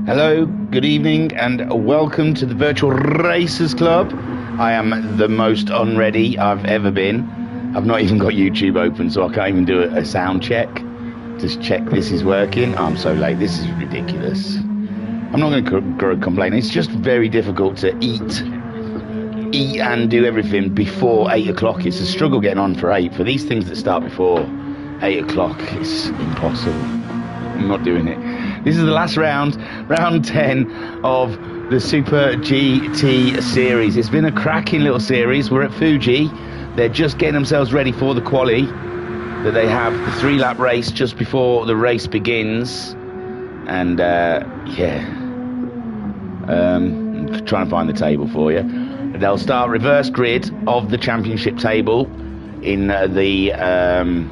Hello, good evening, and welcome to the Virtual Racers Club. I am the most unready I've ever been. I've not even got YouTube open, so I can't even do a sound check. Just check this is working. I'm so late. This is ridiculous. I'm not going to complain. It's just very difficult to eat and do everything before 8 o'clock. It's a struggle getting on for 8. For these things that start before 8 o'clock, it's impossible. I'm not doing it. This is the last round 10 of the Super GT series. It's been a cracking little series. We're at Fuji. They're just getting themselves ready for the quali that they have, the 3-lap race just before the race begins. And I'm trying to find the table for you. They'll start reverse grid of the championship table in the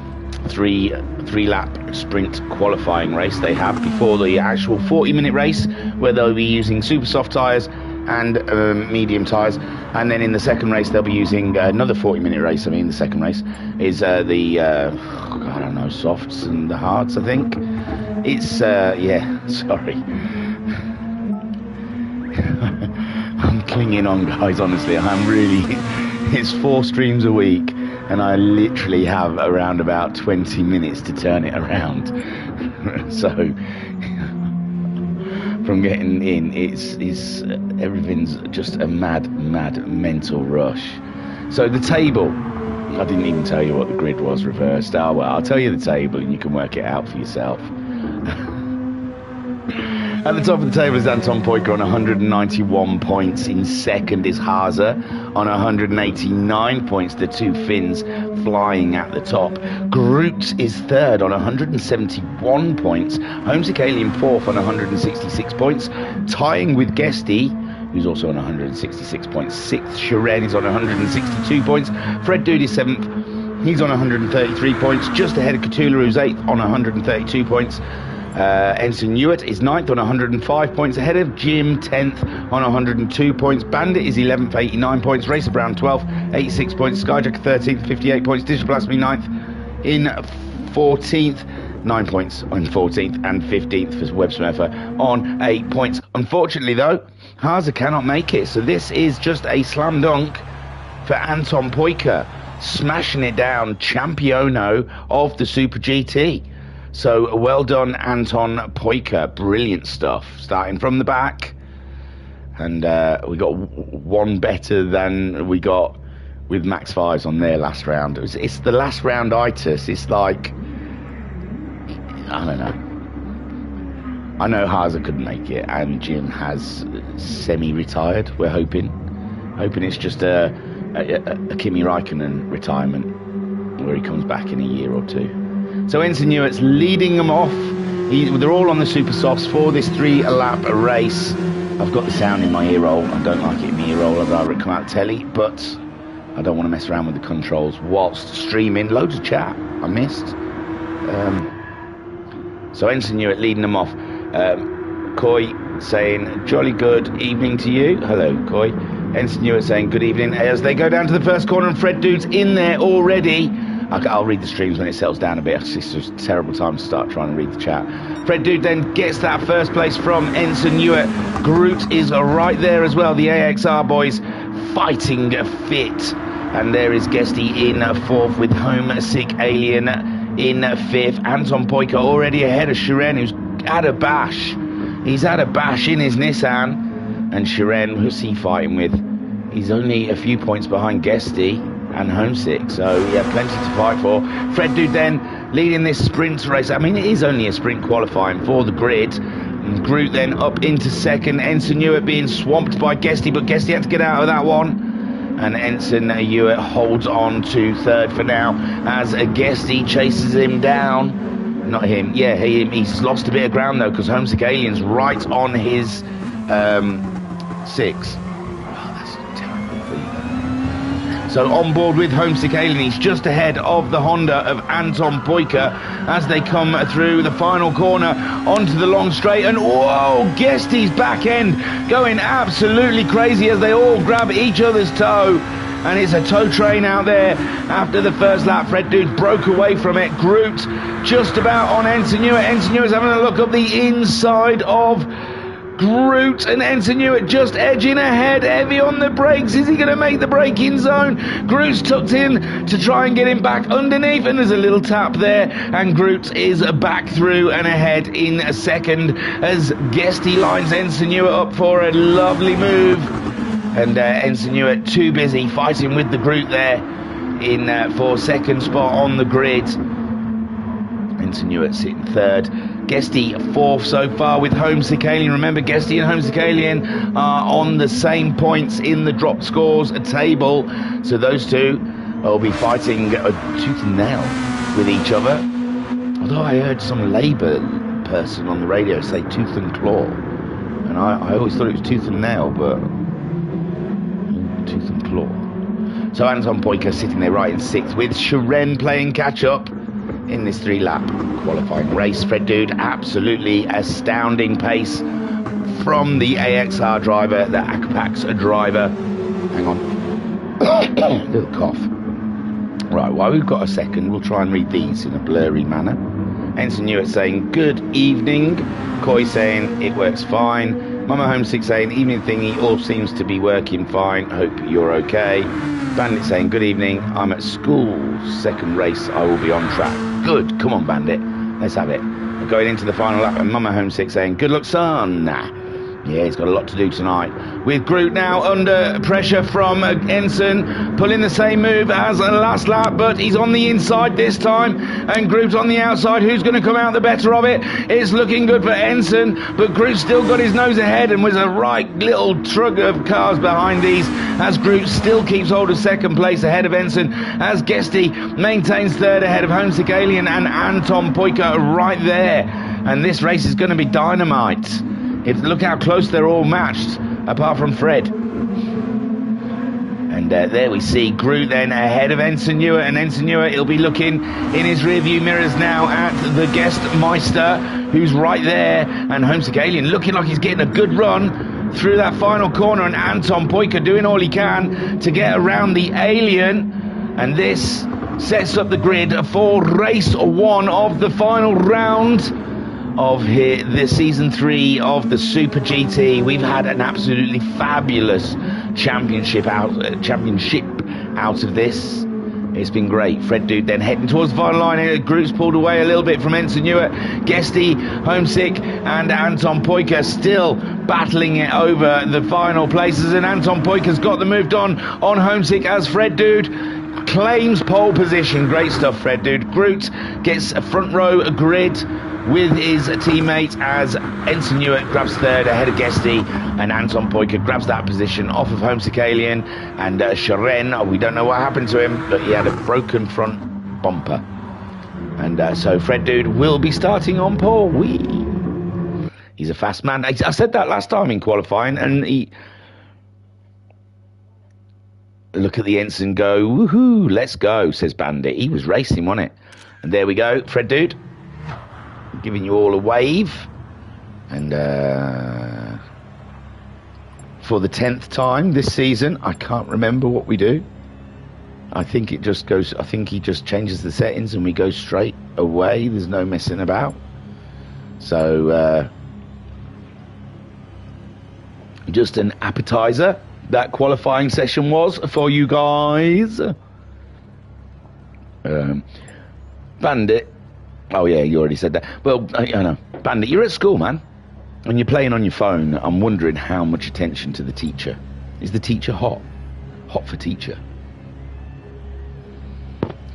three-lap sprint qualifying race they have before the actual 40-minute race, where they'll be using super soft tyres and medium tyres, and then in the second race they'll be using another 40-minute race. I mean, the second race is I don't know, softs and the hards, I think. It's sorry. I'm clinging on, guys, honestly. I'm really... It's 4 streams a week, and I literally have around about 20 minutes to turn it around. So, from getting in, it's everything's just a mad mental rush. So the table, I didn't even tell you what the grid was reversed. Oh well, I'll tell you the table and you can work it out for yourself. At the top of the table is Anton Poiker on 191 points. In second is Haase on 189 points. The two Finns flying at the top. Groot is third on 171 points. Homesick Alien fourth on 166 points. Tying with Guesty, who's also on 166 points. Sixth, Shiren is on 162 points. Fred Dude is seventh. He's on 133 points. Just ahead of Cthulhu, who's eighth on 132 points. Ensign Newitt is 9th on 105 points, ahead of Jim 10th on 102 points. Bandit is 11th, 89 points. Racer Brown 12th, 86 points. Skyjack 13th, 58 points. Digital Blasphemy 9th in 14th, 9 points on 14th, and 15th for Web Smurfer on 8 points. Unfortunately, though, Haase cannot make it, so this is just a slam dunk for Anton Poiker, smashing it down, championo of the Super GT. So well done, Anton Poiker. Brilliant stuff. Starting from the back. And we got one better than we got with Max 5s on their last round. It's the last round-itis. It's like, I don't know. I know Haase couldn't make it, and Jim has semi-retired, we're hoping. Hoping it's just a Kimi Räikkönen retirement, where he comes back in a year or two. So Ensign Newitt's leading them off. They're all on the super softs for this 3-lap race. I've got the sound in my ear roll. I don't like it in my ear roll. I'd rather it come out telly, but I don't want to mess around with the controls whilst streaming. Loads of chat I missed. So Ensign Newitt leading them off. Coy saying, jolly good evening to you. Hello, Coy. Ensign Newitt saying good evening as they go down to the first corner, and Fred Dude's in there already. I'll read the streams when it settles down a bit. It's just a terrible time to start trying to read the chat. Fred Dude then gets that first place from Ensign Newitt. Groot is right there as well. The AXR boys fighting fit. And there is Guesty in fourth with Homesick Alien in fifth. Anton Poiker already ahead of Shiren, who's had a bash. He's had a bash in his Nissan. And Shiren, who's he fighting with? He's only a few points behind Guesty and Homesick, so yeah, plenty to fight for. Fred Dude then leading this sprint race. I mean, it is only a sprint qualifying for the grid. And Groot then up into second. Ensign Newitt being swamped by Guesty, but Guesty had to get out of that one. And Ensign Newitt holds on to third for now as Guesty chases him down. Not him, yeah, he's lost a bit of ground though, because Homesick Alien's right on his 6. So on board with Homesick Alien, he's just ahead of the Honda of Anton Poiker as they come through the final corner onto the long straight. And whoa, Guesty's back end going absolutely crazy as they all grab each other's toe. And it's a tow train out there after the first lap. Fred Dude broke away from it. Groot just about on Ensign Newitt. Ensign Newitt's having a look up the inside of Groot and Ensign Hewitt just edging ahead, heavy on the brakes. Is he going to make the braking zone? Groot's tucked in to try and get him back underneath, and there's a little tap there, and Groot is back through and ahead in a second as Guesty lines Ensign Hewitt up for a lovely move. And Ensign Hewitt too busy fighting with the Groot there in for second spot on the grid. Ensign Hewitt sitting third. Guesty fourth so far with Homesick Alien. Remember, Guesty and Homesick Alien are on the same points in the drop scores table. So those two will be fighting tooth and nail with each other. Although I heard some Labour person on the radio say tooth and claw. And I always thought it was tooth and nail, but tooth and claw. So Anton Poika sitting there right in sixth with Sharon playing catch up in this 3-lap qualifying race. Fred Dude, absolutely astounding pace from the AXR driver, the Akapak's driver. Hang on. Little cough. Right, while we've got a second, we'll try and read these in a blurry manner. Ensign Hewitt saying, good evening. Coy saying, it works fine. Mama Homesick saying, evening thingy, all seems to be working fine. Hope you're okay. Bandit saying, good evening. I'm at school. Second race, I will be on track. Good. Come on, Bandit. Let's have it. We're going into the final lap, and Mama Homesick saying, good luck, son. Yeah, he's got a lot to do tonight. With Groot now under pressure from Ensign, pulling the same move as last lap, but he's on the inside this time, and Groot on the outside. Who's going to come out the better of it? It's looking good for Ensign, but Groot's still got his nose ahead, and with a right little trug of cars behind these, as Groot still keeps hold of second place ahead of Ensign, as Guesty maintains third ahead of Homesick Alien and Anton Poika right there. And this race is going to be dynamite. Look how close they're all matched, apart from Fred. And there we see Groot then ahead of Ensign Hewitt, and Ensign Hewitt, he'll be looking in his rearview mirrors now at the guest Meister, who's right there, and Homesick Alien looking like he's getting a good run through that final corner, and Anton Poika doing all he can to get around the Alien, and this sets up the grid for race one of the final round of the season 3 of the Super GT. We've had an absolutely fabulous championship out of this. It's been great. Fred Dude then heading towards the final line. Groot's pulled away a little bit from Ensign Hewitt. Guesty, Homesick and Anton Poika still battling it over the final places, and Anton Poika's got the move on Homesick as Fred Dude claims pole position. Great stuff, Fred Dude. Groot gets a front row grid with his teammate as Ensign Hewitt grabs third ahead of Guesty, and Anton Poika grabs that position off of Homesick Alien, and Sharon, we don't know what happened to him, but he had a broken front bumper. And so Fred Dude will be starting on pole. He's a fast man. I said that last time in qualifying, and he... Look at the Ensign go, woohoo, let's go, says Bandit. He was racing, wasn't it? And there we go, Fred Dude, giving you all a wave. And for the 10th time this season, I can't remember what we do. I think it just goes, I think he just changes the settings and we go straight away. There's no messing about. So, just an appetizer. That qualifying session was for you guys. Bandit. Oh yeah, you already said that. Well, I know. Bandit, you're at school, man. When you're playing on your phone, I'm wondering how much attention to the teacher. Is the teacher hot? Hot for teacher.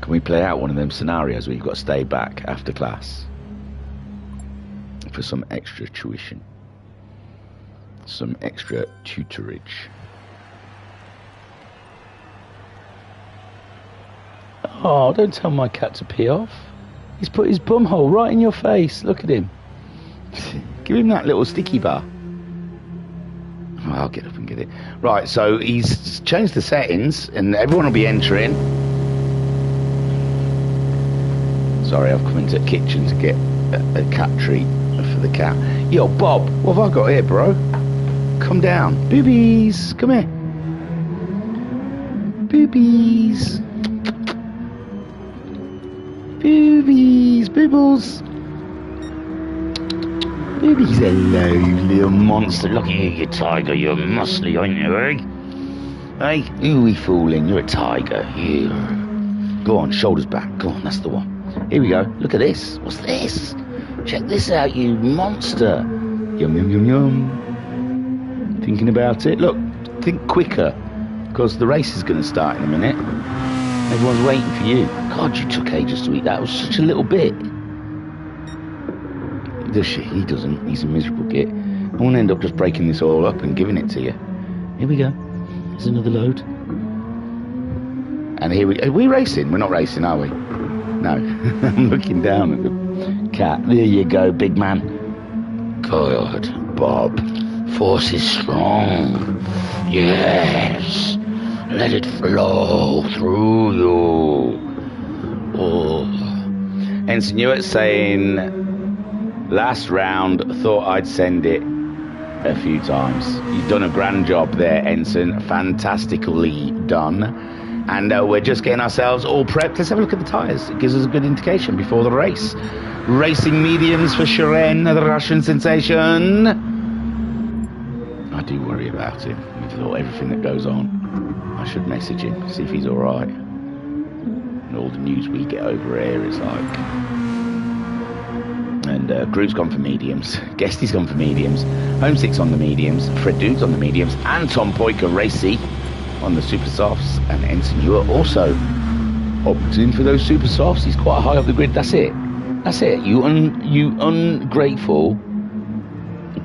Can we play out one of them scenarios where you've got to stay back after class for some extra tuition? Some extra tutorage. Oh, don't tell my cat to pee off. He's put his bum hole right in your face. Look at him. Give him that little sticky bar. Oh, I'll get up and get it. Right, so he's changed the settings and everyone will be entering. Sorry, I've come into the kitchen to get a cat treat for the cat. Yo, Bob, what have I got here, bro? Come down. Boobies, come here. Boobies. Boobies, bibbles. He's a low little monster. Look at you, you tiger. You're muscly, aren't you, eh? Hey, who are we fooling? You're a tiger. You. Go on, shoulders back. Go on, that's the one. Here we go. Look at this. What's this? Check this out, you monster. Yum, yum, yum, yum. Thinking about it? Look, think quicker, because the race is going to start in a minute. Everyone's waiting for you. God, you took ages to eat that. It was such a little bit. Does she? He doesn't. He's a miserable git. I want to end up just breaking this all up and giving it to you. Here we go. There's another load. And here we... Are we racing? We're not racing, are we? No. I'm looking down at the cat. There you go, big man. Good, Bob. Force is strong. Yes. Let it flow through you. Oh. Ensign Ewart saying... Last round, thought I'd send it a few times. You've done a grand job there, Ensign. Fantastically done. And we're just getting ourselves all prepped. Let's have a look at the tyres. It gives us a good indication before the race. Racing mediums for Shiren, the Russian sensation. I do worry about him with everything that goes on. I should message him, see if he's all right. And all the news we get over here is like... And Groot's gone for mediums. Guesty's gone for mediums. Homesick's on the mediums. Fred Dude's on the mediums. And Tom Poyker Racy on the super softs. And Ensign Ewart also opted in for those super softs. He's quite high up the grid. That's it. That's it. You ungrateful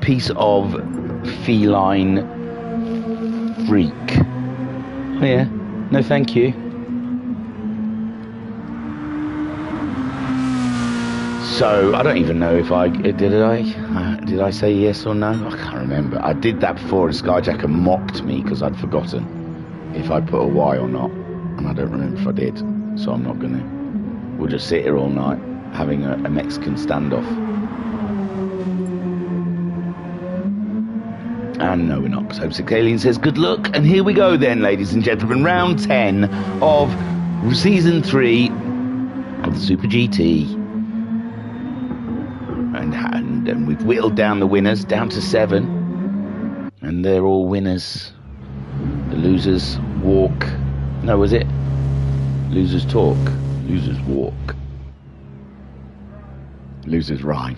piece of feline freak. Oh yeah. No, thank you. So I don't even know if did I say yes or no? I can't remember. I did that before, and Skyjacker mocked me because I'd forgotten if I put a Y or not, and I don't remember if I did. So I'm not gonna. We'll just sit here all night having a Mexican standoff. And no, we're not. So Homesick Alien says good luck, and here we go then, ladies and gentlemen. Round 10 of season 3 of the Super GT. And we've whittled down the winners down to 7, and they're all winners. The losers walk. No, was it? Losers talk. Losers walk. Losers rhyme.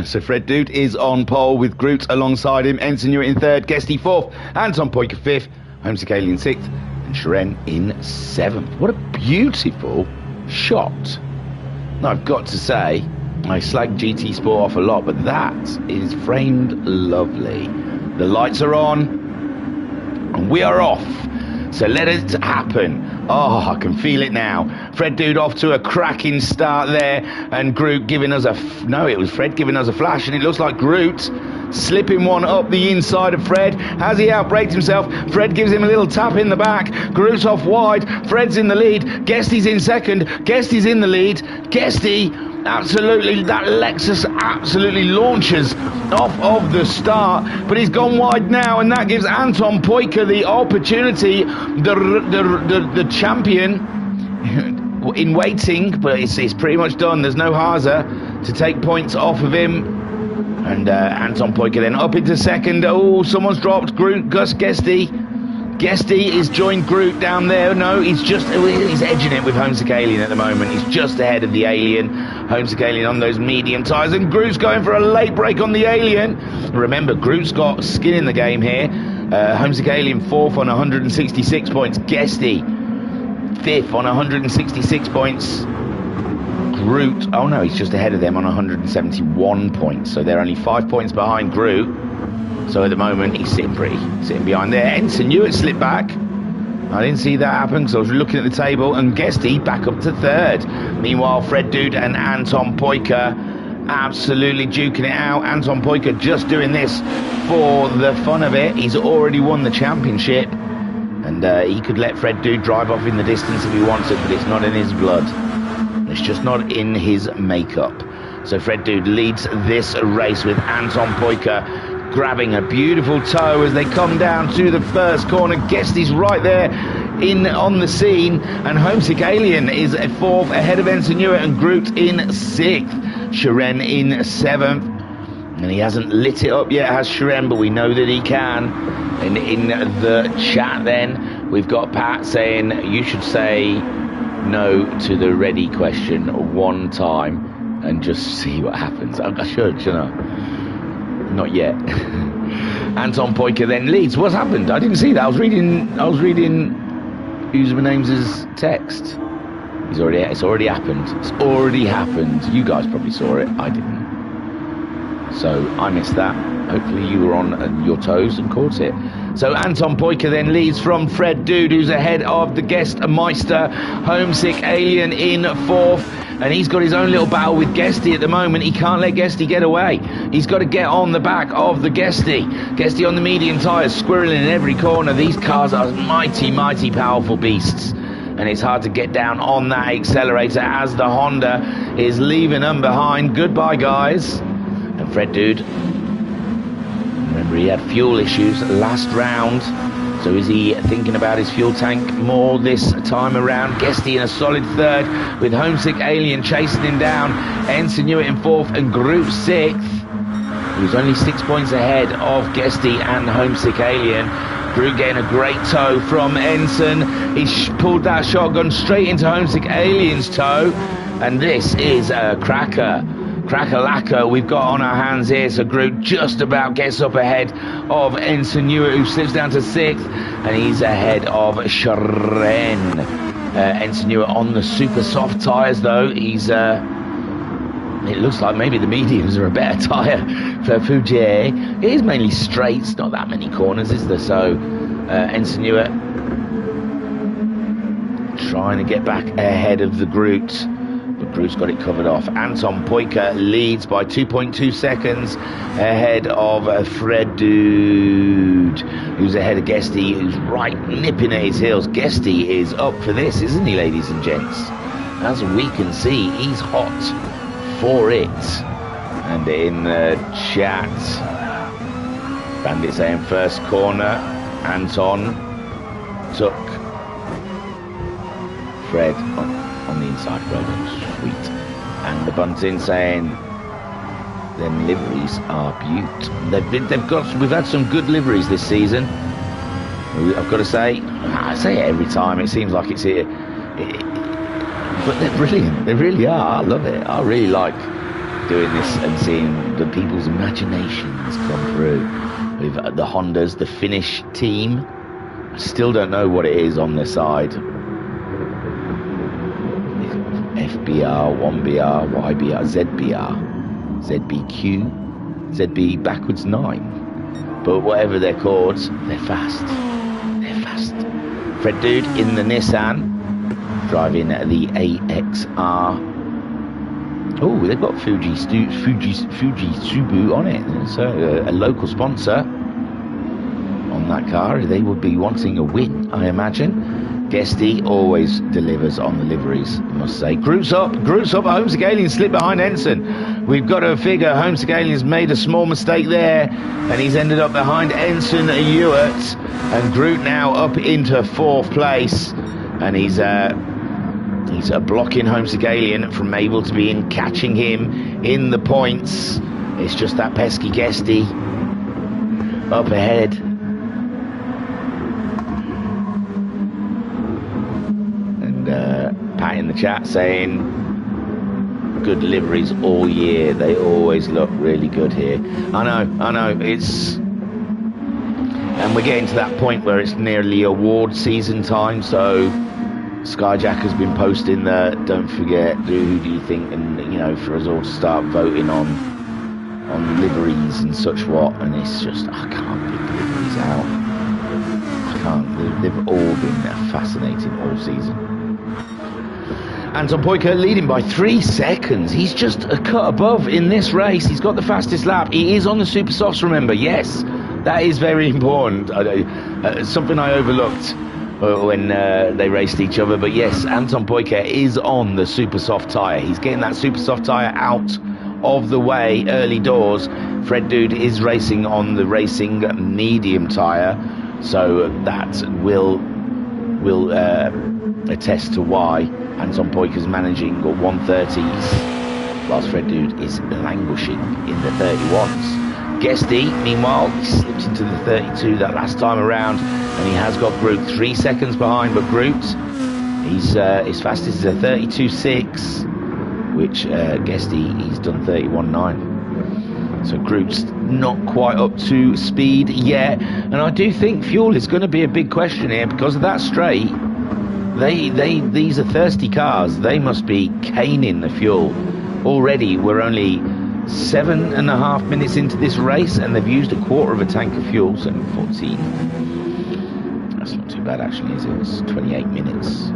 So Fred Dude is on pole with Groot alongside him. Ensign Ewart in 3rd, Guesty 4th, and Tom Poyker 5th, Homesick Alien 6th, and Shiren in 7th. What a beautiful shot. Now, I've got to say, I slag GT Sport off a lot, but that is framed lovely. The lights are on, and we are off. So let it happen. Oh, I can feel it now. Fred Dude off to a cracking start there, and Groot giving us no, it was Fred giving us a flash, and it looks like Groot slipping one up the inside of Fred. Has he outbraked himself? Fred gives him a little tap in the back. Groot's off wide. Fred's in the lead. Guesty's in 2nd. Guesty's in the lead. Guesty, absolutely, that Lexus absolutely launches off of the start, but he's gone wide now, and that gives Anton Poyker the opportunity, the champion in waiting, but it's pretty much done. There's no Haza to take points off of him. And Anton Poyker then up into 2nd. Oh, someone's dropped. Groot, Gus Guesty. Guesty is joined Groot down there. No, he's edging it with Homesick Alien at the moment. He's just ahead of the Alien. Homesick Alien on those medium tyres. And Groot's going for a late break on the Alien. Remember, Groot's got skin in the game here. Homesick Alien 4th on 166 points. Guesty 5th on 166 points. Groot, oh no, he's just ahead of them on 171 points, so they're only 5 points behind Groot. So at the moment he's sitting behind there. Ensign Ewart slipped back. I didn't see that happen because I was looking at the table, and Guesty back up to 3rd. Meanwhile, Fred Dude and Anton Poyker absolutely duking it out. Anton Poyker just doing this for the fun of it. He's already won the championship, and he could let Fred Dude drive off in the distance if he wanted, but it's not in his blood. It's just not in his makeup. So Fred Dude leads this race with Anton Poyker grabbing a beautiful toe as they come down to the first corner. Guesty's right there in on the scene, and Homesick Alien is fourth ahead of Ensign Hewitt, and Groot in sixth. Shiren in seventh, and he hasn't lit it up yet, has Shiren, but we know that he can. And in the chat then, we've got Pat saying you should say no to the ready question one time and just see what happens. I should, shouldn't I? Not yet. Anton Poiker then leads. What's happened? I didn't see that. I was reading Usernames' text. It's already happened. It's already happened. You guys probably saw it. I didn't. So I missed that. Hopefully you were on your toes and caught it. So Anton Poiker then leads from Fred Dude, who's ahead of the Guest Meister. Homesick Alien in fourth. And he's got his own little battle with Guesty at the moment. He can't let Guesty get away. He's got to get on the back of the Guesty. Guesty on the medium tyres, squirreling in every corner. These cars are mighty, mighty powerful beasts. And it's hard to get down on that accelerator as the Honda is leaving them behind. Goodbye, guys. And Fred Dude, remember he had fuel issues last round. So is he thinking about his fuel tank more this time around? Guesty in a solid third with Homesick Alien chasing him down. Ensign Hewitt in fourth and Groot sixth. He was only 6 points ahead of Guesty and Homesick Alien. Groot getting a great toe from Ensign. He's pulled that shotgun straight into Homesick Alien's toe. And this is a cracker. Cracker-lacker we've got on our hands here. So Groot just about gets up ahead of Ensign Hewitt, who slips down to sixth, and he's ahead of Shiren. Ensign Hewitt on the super soft tyres though. He's it looks like maybe the mediums are a better tyre for Fujier. It is mainly straights, not that many corners, is there? So Ensign Hewitt trying to get back ahead of the Groot. But Groot's got it covered off. Anton Poiker leads by 2.2 seconds ahead of Fred Dude, who's ahead of Guesty, who's right nipping at his heels. Guesty is up for this, isn't he, ladies and gents? As we can see, he's hot for it. And in the chat, Bandit saying first corner, Anton took Fred on the inside. Well done, sweet. And the Bunting saying them liveries are beaut. We've had some good liveries this season. I've got to say, I say it every time. It seems like it's here, but they're brilliant. They really are. I love it. I really like doing this and seeing the people's imaginations come through with the Hondas, the Finnish team. I still don't know what it is on their side. FBR, 1BR, YBR, ZBR, ZBQ, ZB backwards 9. But whatever they're called, they're fast. They're fast. Fred Dude in the Nissan, driving the AXR. Oh, they've got Fuji Subu on it. So a local sponsor on that car. They would be wanting a win, I imagine. Guesty always delivers on the liveries, I must say. Groot's up. Homesick Alien slipped behind Ensign. We've got to figure Homesick Alien's made a small mistake there, and he's ended up behind Ensign Hewitt. And Groot now up into fourth place, and he's blocking Homesick Alien from able to be in catching him in the points. It's just that pesky Guesty up ahead. Pat in the chat saying good liveries all year. They always look really good here. I know. And we're getting to that point where it's nearly award season time. So Skyjack has been posting that don't forget who do you think, and for us all to start voting on liveries and such what. And it's just I can't pick liveries out. I can't. They've all been fascinating all season. Anton Poiker leading by 3 seconds. He's just a cut above in this race. He's got the fastest lap. He is on the super softs, remember. Yes, that is very important. Something I overlooked when they raced each other. But yes, Anton Poiker is on the super soft tyre. He's getting that super soft tyre out of the way early doors. Fred Dude is racing on the racing medium tyre. So that will will attest to why Anton Poiker's managing 130s, whilst Fred Dude is languishing in the 31s. Guesty, meanwhile, he slipped into the 32 that last time around, and he has got Groot 3 seconds behind, but Groot, his fastest is a 32.6, which Guesty, he's done 31.9. So Groot's not quite up to speed yet, and I do think fuel is going to be a big question here because of that straight. These are thirsty cars. They must be caning the fuel. Already, we're only 7.5 minutes into this race, and they've used a quarter of a tank of fuel, so 14. That's not too bad, actually, is it? It's 28 minutes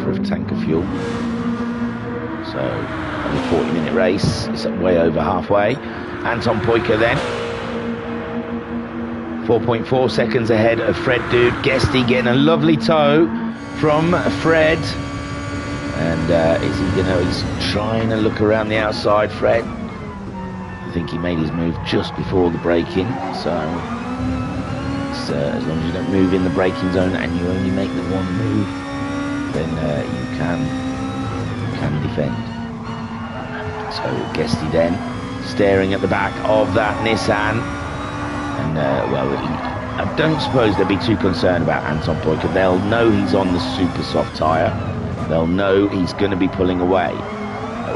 for a tank of fuel. So, only a 40-minute race. It's way over halfway. Anton Poiker then. 4.4 seconds ahead of Fred Dude. Guesty getting a lovely tow from Fred. And is he he's trying to look around the outside, Fred. I think he made his move just before the braking. So, as long as you don't move in the braking zone and you only make the one move, then you can defend. So Guesty then staring at the back of that Nissan, and I don't suppose they'll be too concerned about Anton Poiker. They'll know he's on the super soft tyre. They'll know he's going to be pulling away.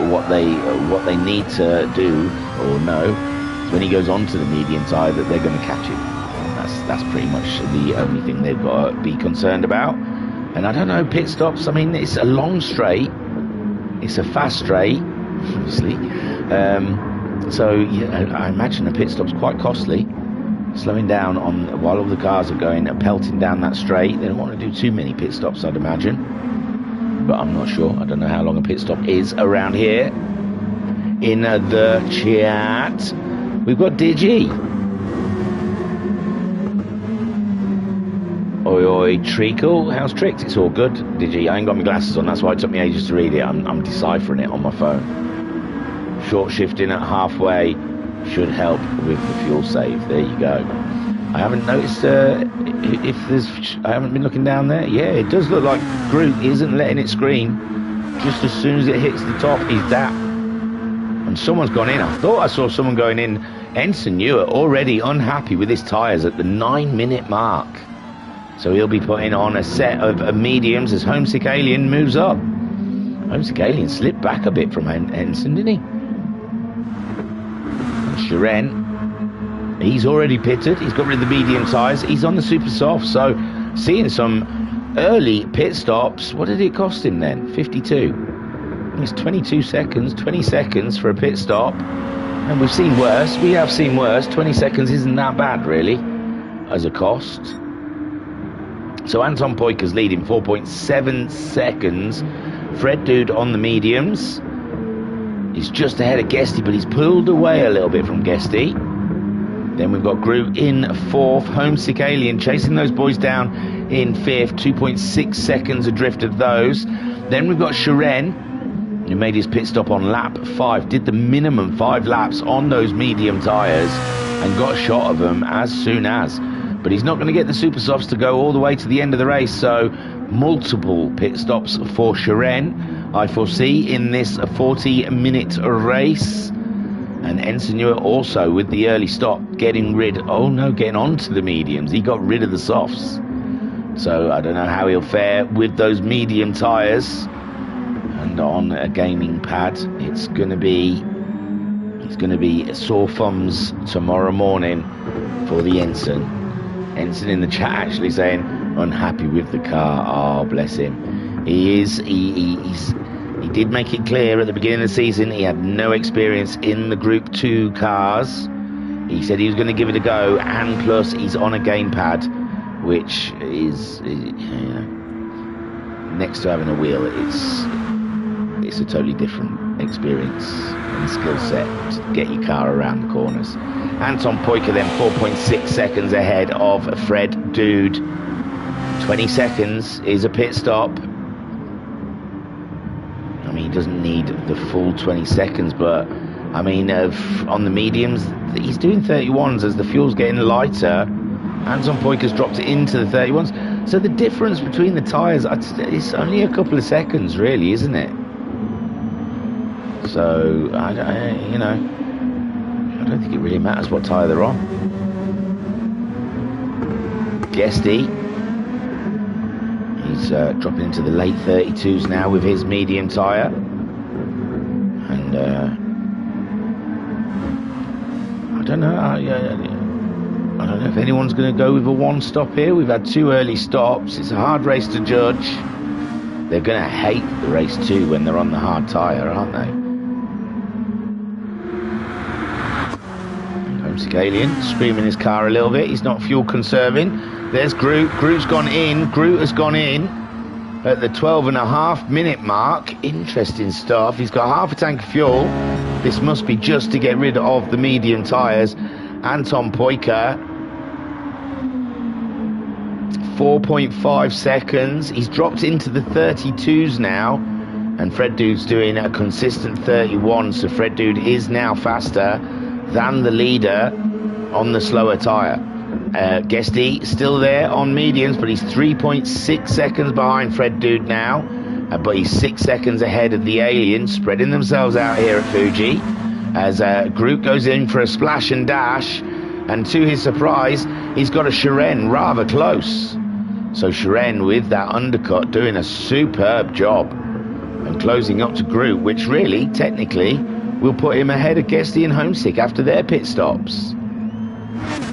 What they need to do or know is when he goes onto the medium tyre that they're going to catch him. That's pretty much the only thing they've got to be concerned about. And I don't know, pit stops, I mean, it's a long straight, it's a fast straight, obviously. So yeah, I imagine a pit stop's quite costly. Slowing down while all the cars are going and pelting down that straight. They don't want to do too many pit stops, I'd imagine. But I'm not sure. I don't know how long a pit stop is around here. In the chat, we've got Digi. Oi oi treacle, how's tricked? It's all good, Digi. I ain't got my glasses on, that's why it took me ages to read it. I'm deciphering it on my phone. Short shifting at halfway should help with the fuel save. There you go. I haven't noticed if there's. I haven't been looking down there. Yeah, it does look like Groot isn't letting it screen. Just as soon as it hits the top, he's that. And someone's gone in. I thought I saw someone going in. Ensign Ewart already unhappy with his tyres at the 9-minute mark. So he'll be putting on a set of mediums as Homesick Alien moves up. Homesick Alien slipped back a bit from Ensign, didn't he? And Shiren, he's already pitted. He's got rid of the medium tyres. He's on the super soft. So seeing some early pit stops. What did it cost him then? 52. It's 22 seconds, 20 seconds for a pit stop. And we've seen worse. We have seen worse. 20 seconds isn't that bad, really, as a cost. So Anton Poiker's leading 4.7 seconds. Fred Dude on the mediums. He's just ahead of Guesty, but he's pulled away a little bit from Guesty. Then we've got Groot in fourth. Homesick Alien chasing those boys down in fifth. 2.6 seconds adrift of those. Then we've got Shiren, who made his pit stop on lap 5. Did the minimum 5 laps on those medium tyres and got a shot of them as soon as. But he's not going to get the super softs to go all the way to the end of the race, so multiple pit stops for Shiren, I foresee, in this 40-minute race. And Ensign Ewart also with the early stop, getting onto the mediums. He got rid of the softs. So I don't know how he'll fare with those medium tyres. And on a gaming pad, it's going to be sore thumbs tomorrow morning for the Ensign. Ensign in the chat actually saying unhappy with the car. Oh, bless him. He did make it clear at the beginning of the season he had no experience in the Group 2 cars. He said he was going to give it a go, and plus he's on a gamepad, which is, next to having a wheel, it's a totally different experience and skill set to get your car around the corners. Anton Poiker then 4.6 seconds ahead of Fred Dude. 20 seconds is a pit stop. I mean, he doesn't need the full 20 seconds, but I mean, on the mediums, he's doing 31s as the fuel's getting lighter. Anton Poiker's dropped it into the 31s. So the difference between the tyres, it's only a couple of seconds, really, isn't it? So, I don't think it really matters what tyre they're on. Guesty, he's dropping into the late 32s now with his medium tyre. And I don't know. I don't know if anyone's going to go with a one stop here. We've had 2 early stops. It's a hard race to judge. They're going to hate the race too when they're on the hard tyre, aren't they? Homesick Alien screaming his car a little bit. He's not fuel conserving. There's Groot. Groot's gone in. Groot has gone in at the 12.5-minute mark. Interesting stuff. He's got half a tank of fuel. This must be just to get rid of the medium tyres. Anton Poika, 4.5 seconds. He's dropped into the 32s now, and Fred Dude's doing a consistent 31, so Fred Dude is now faster than the leader on the slower tyre. Guesty still there on mediums, but he's 3.6 seconds behind Fred Dude now, but he's 6 seconds ahead of the Alien, spreading themselves out here at Fuji, as Groot goes in for a splash and dash, and to his surprise, he's got a Shiren rather close. So Shiren with that undercut doing a superb job and closing up to Groot, which really, technically, will put him ahead of Guesty and Homesick after their pit stops.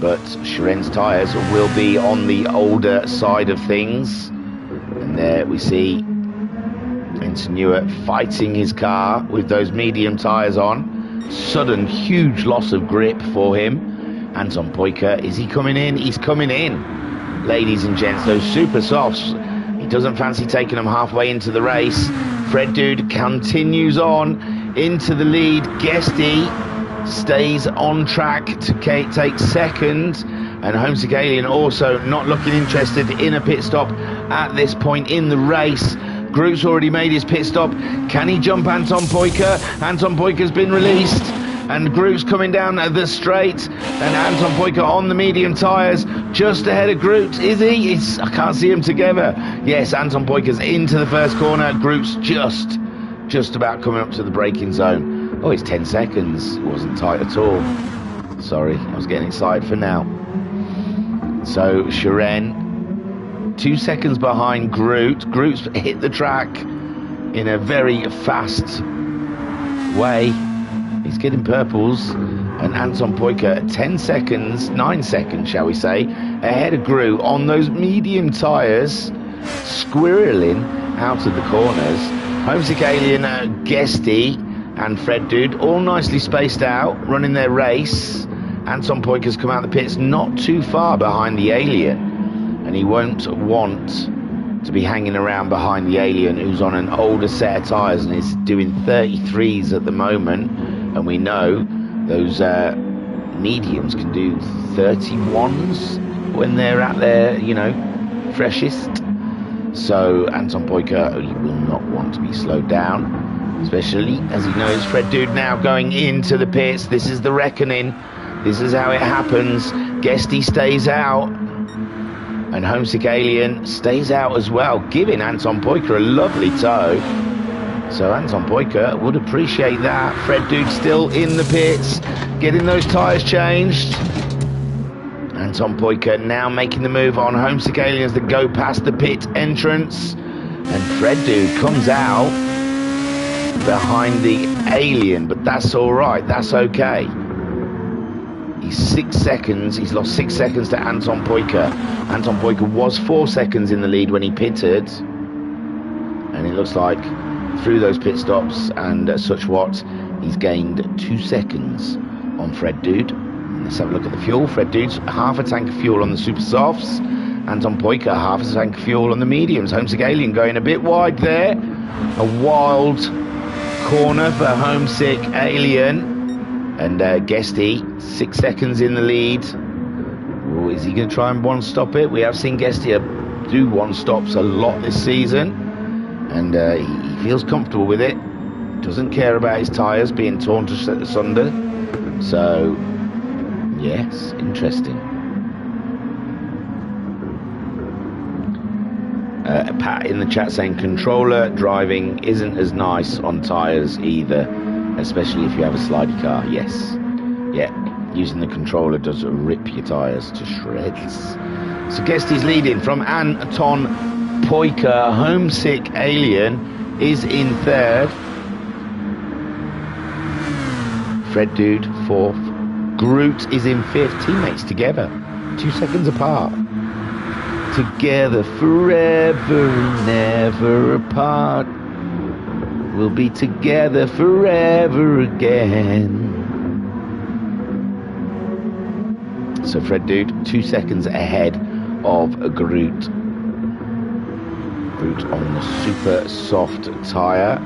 But Shiren's tyres will be on the older side of things. And there we see Vincent Newitt fighting his car with those medium tyres on. Sudden huge loss of grip for him. Anton Poika, is he coming in? He's coming in. Ladies and gents, those super softs, he doesn't fancy taking them halfway into the race. Fred Dude continues on into the lead. Guesty stays on track to take second, and Homesick Alien also not looking interested in a pit stop at this point in the race. Groot's already made his pit stop. Can he jump Anton Poika? Anton Poika's been released, and Groot's coming down the straight, and Anton Poika on the medium tyres just ahead of Groot. Is he? I can't see him together. Yes, Anton Poika's into the first corner. Groot's just about coming up to the braking zone. Oh, it's 10 seconds. It wasn't tight at all. Sorry, I was getting excited for now. So Shiren, 2 seconds behind Groot. Groot's hit the track in a very fast way. He's getting purples. And Anton Poika, 10 seconds, 9 seconds, shall we say, ahead of Groot on those medium tyres, squirreling out of the corners. Homesick Alien, Guesty, and Fred Dude all nicely spaced out, running their race. Anton Poika's come out the pits not too far behind the Alien, and he won't want to be hanging around behind the Alien, who's on an older set of tyres and is doing 33s at the moment, and we know those mediums can do 31s when they're at their, freshest. So Anton Poika, he will not want to be slowed down, especially as he knows Fred Dude now going into the pits. This is the reckoning. This is how it happens. Guesty stays out, and Homesick Alien stays out as well, giving Anton Poika a lovely tow. So Anton Poika would appreciate that. Fred Dude still in the pits, getting those tyres changed. Anton Poika now making the move on Homesick Aliens that go past the pit entrance. And Fred Dude comes out behind the Alien, but that's all right, that's okay. He's 6 seconds, he's lost 6 seconds to Anton Poika. Anton Poika was 4 seconds in the lead when he pitted. And it looks like through those pit stops and such what, he's gained 2 seconds on Fred Dude. Let's have a look at the fuel. Fred Dude's half a tank of fuel on the super softs. Anton Poika half a tank of fuel on the mediums. Homesick Alien going a bit wide there. A wild corner for Homesick Alien. And Guesty 6 seconds in the lead. Ooh, is he going to try and one stop it? We have seen Guesty do one stops a lot this season, and he feels comfortable with it. Doesn't care about his tyres being torn to asunder. So yes, interesting. Pat in the chat saying controller driving isn't as nice on tyres either, especially if you have a slidey car. Yes, yeah, using the controller does rip your tyres to shreds. So Guesty's leading from Anton Poika. Homesick Alien is in third. Fred Dude fourth. Groot is in fifth. Teammates together, 2 seconds apart. Together forever, never apart. We'll be together forever again. So Fred Dude 2 seconds ahead of Groot. Groot on the super soft tyre.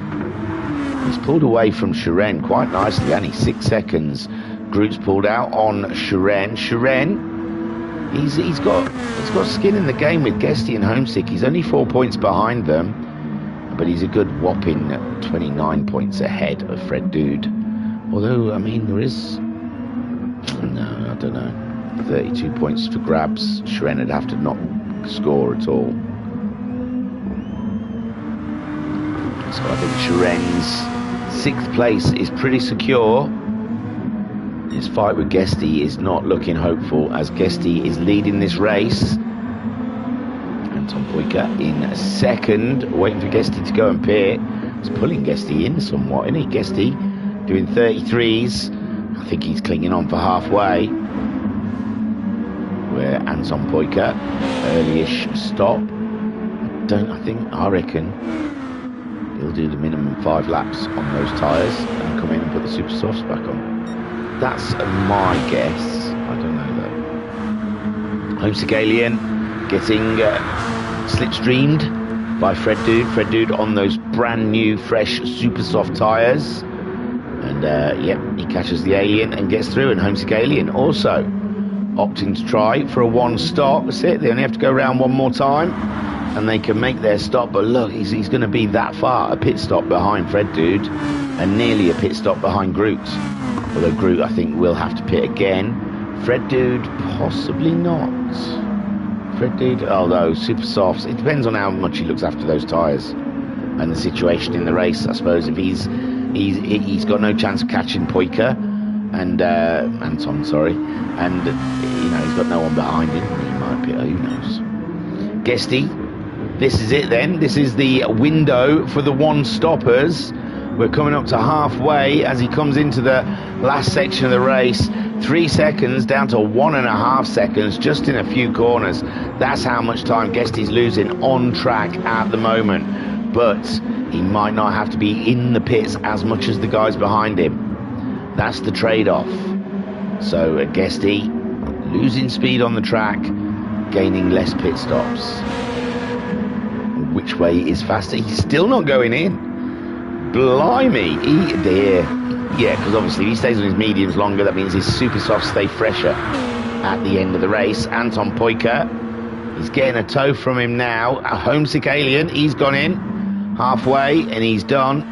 He's pulled away from Shiren quite nicely, only 6 seconds. Groot's pulled out on Shiren. Shiren, he's got skin in the game with Guesty and Homesick. He's only 4 points behind them, but he's a good whopping 29 points ahead of Fred Dude. Although, I mean, there is, no, I don't know, 32 points for grabs. Shiren would have to not score at all. So I think Shiren's 6th place is pretty secure. His fight with Guesty is not looking hopeful, as Guesty is leading this race. Anton Poika in second, waiting for Guesty to go and pit. He's pulling Guesty in somewhat, isn't he? Guesty doing 33s. I think he's clinging on for halfway. Where Anton Poika, early-ish stop. I reckon he'll do the minimum 5 laps on those tyres and come in and put the super softs back on. That's my guess. I don't know though. Homesick Alien getting slipstreamed by Fred Dude. Fred Dude on those brand new, fresh, super soft tyres. And yep, he catches the Alien and gets through. And Homesick Alien also opting to try for a 1 stop. That's it. They only have to go around 1 more time and they can make their stop. But look, he's going to be that far, a pit stop behind Fred Dude and nearly a pit stop behind Groot. Although Groot, I think, will have to pit again. Fred Dude, possibly not. Fred Dude, although super softs, it depends on how much he looks after those tyres and the situation in the race. I suppose if he's got no chance of catching Poika and Anton, sorry, and he's got no one behind him, he might pit. Who knows? Guesty, this is it then. This is the window for the 1 stoppers. We're coming up to halfway as he comes into the last section of the race. 3 seconds down to 1.5 seconds just in a few corners. That's how much time Guesty's losing on track at the moment. But he might not have to be in the pits as much as the guys behind him. That's the trade-off. So Guesty losing speed on the track, gaining less pit stops. Which way is faster? He's still not going in. Blimey, dear. Yeah, because obviously if he stays on his mediums longer, that means his super softs stay fresher at the end of the race. Anton Poika, he's getting a tow from him now. A Homesick Alien, he's gone in halfway and he's done.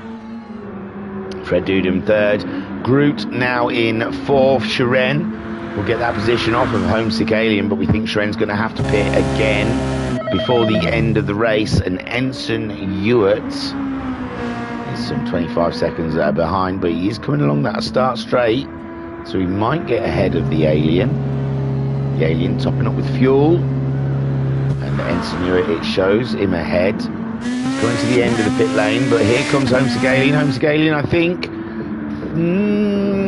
Fred Dude in third. Groot now in 4th. Shiren will get that position off of Homesick Alien, but we think Shiren's going to have to pit again before the end of the race. And Ensign Ewart some 25 seconds behind, but he is coming along that start straight, so he might get ahead of the Alien. The Alien topping up with fuel, and Ensign Ewart, it shows him ahead. He's going to the end of the pit lane, but here comes Homesick Alien. Homesick Alien, I think,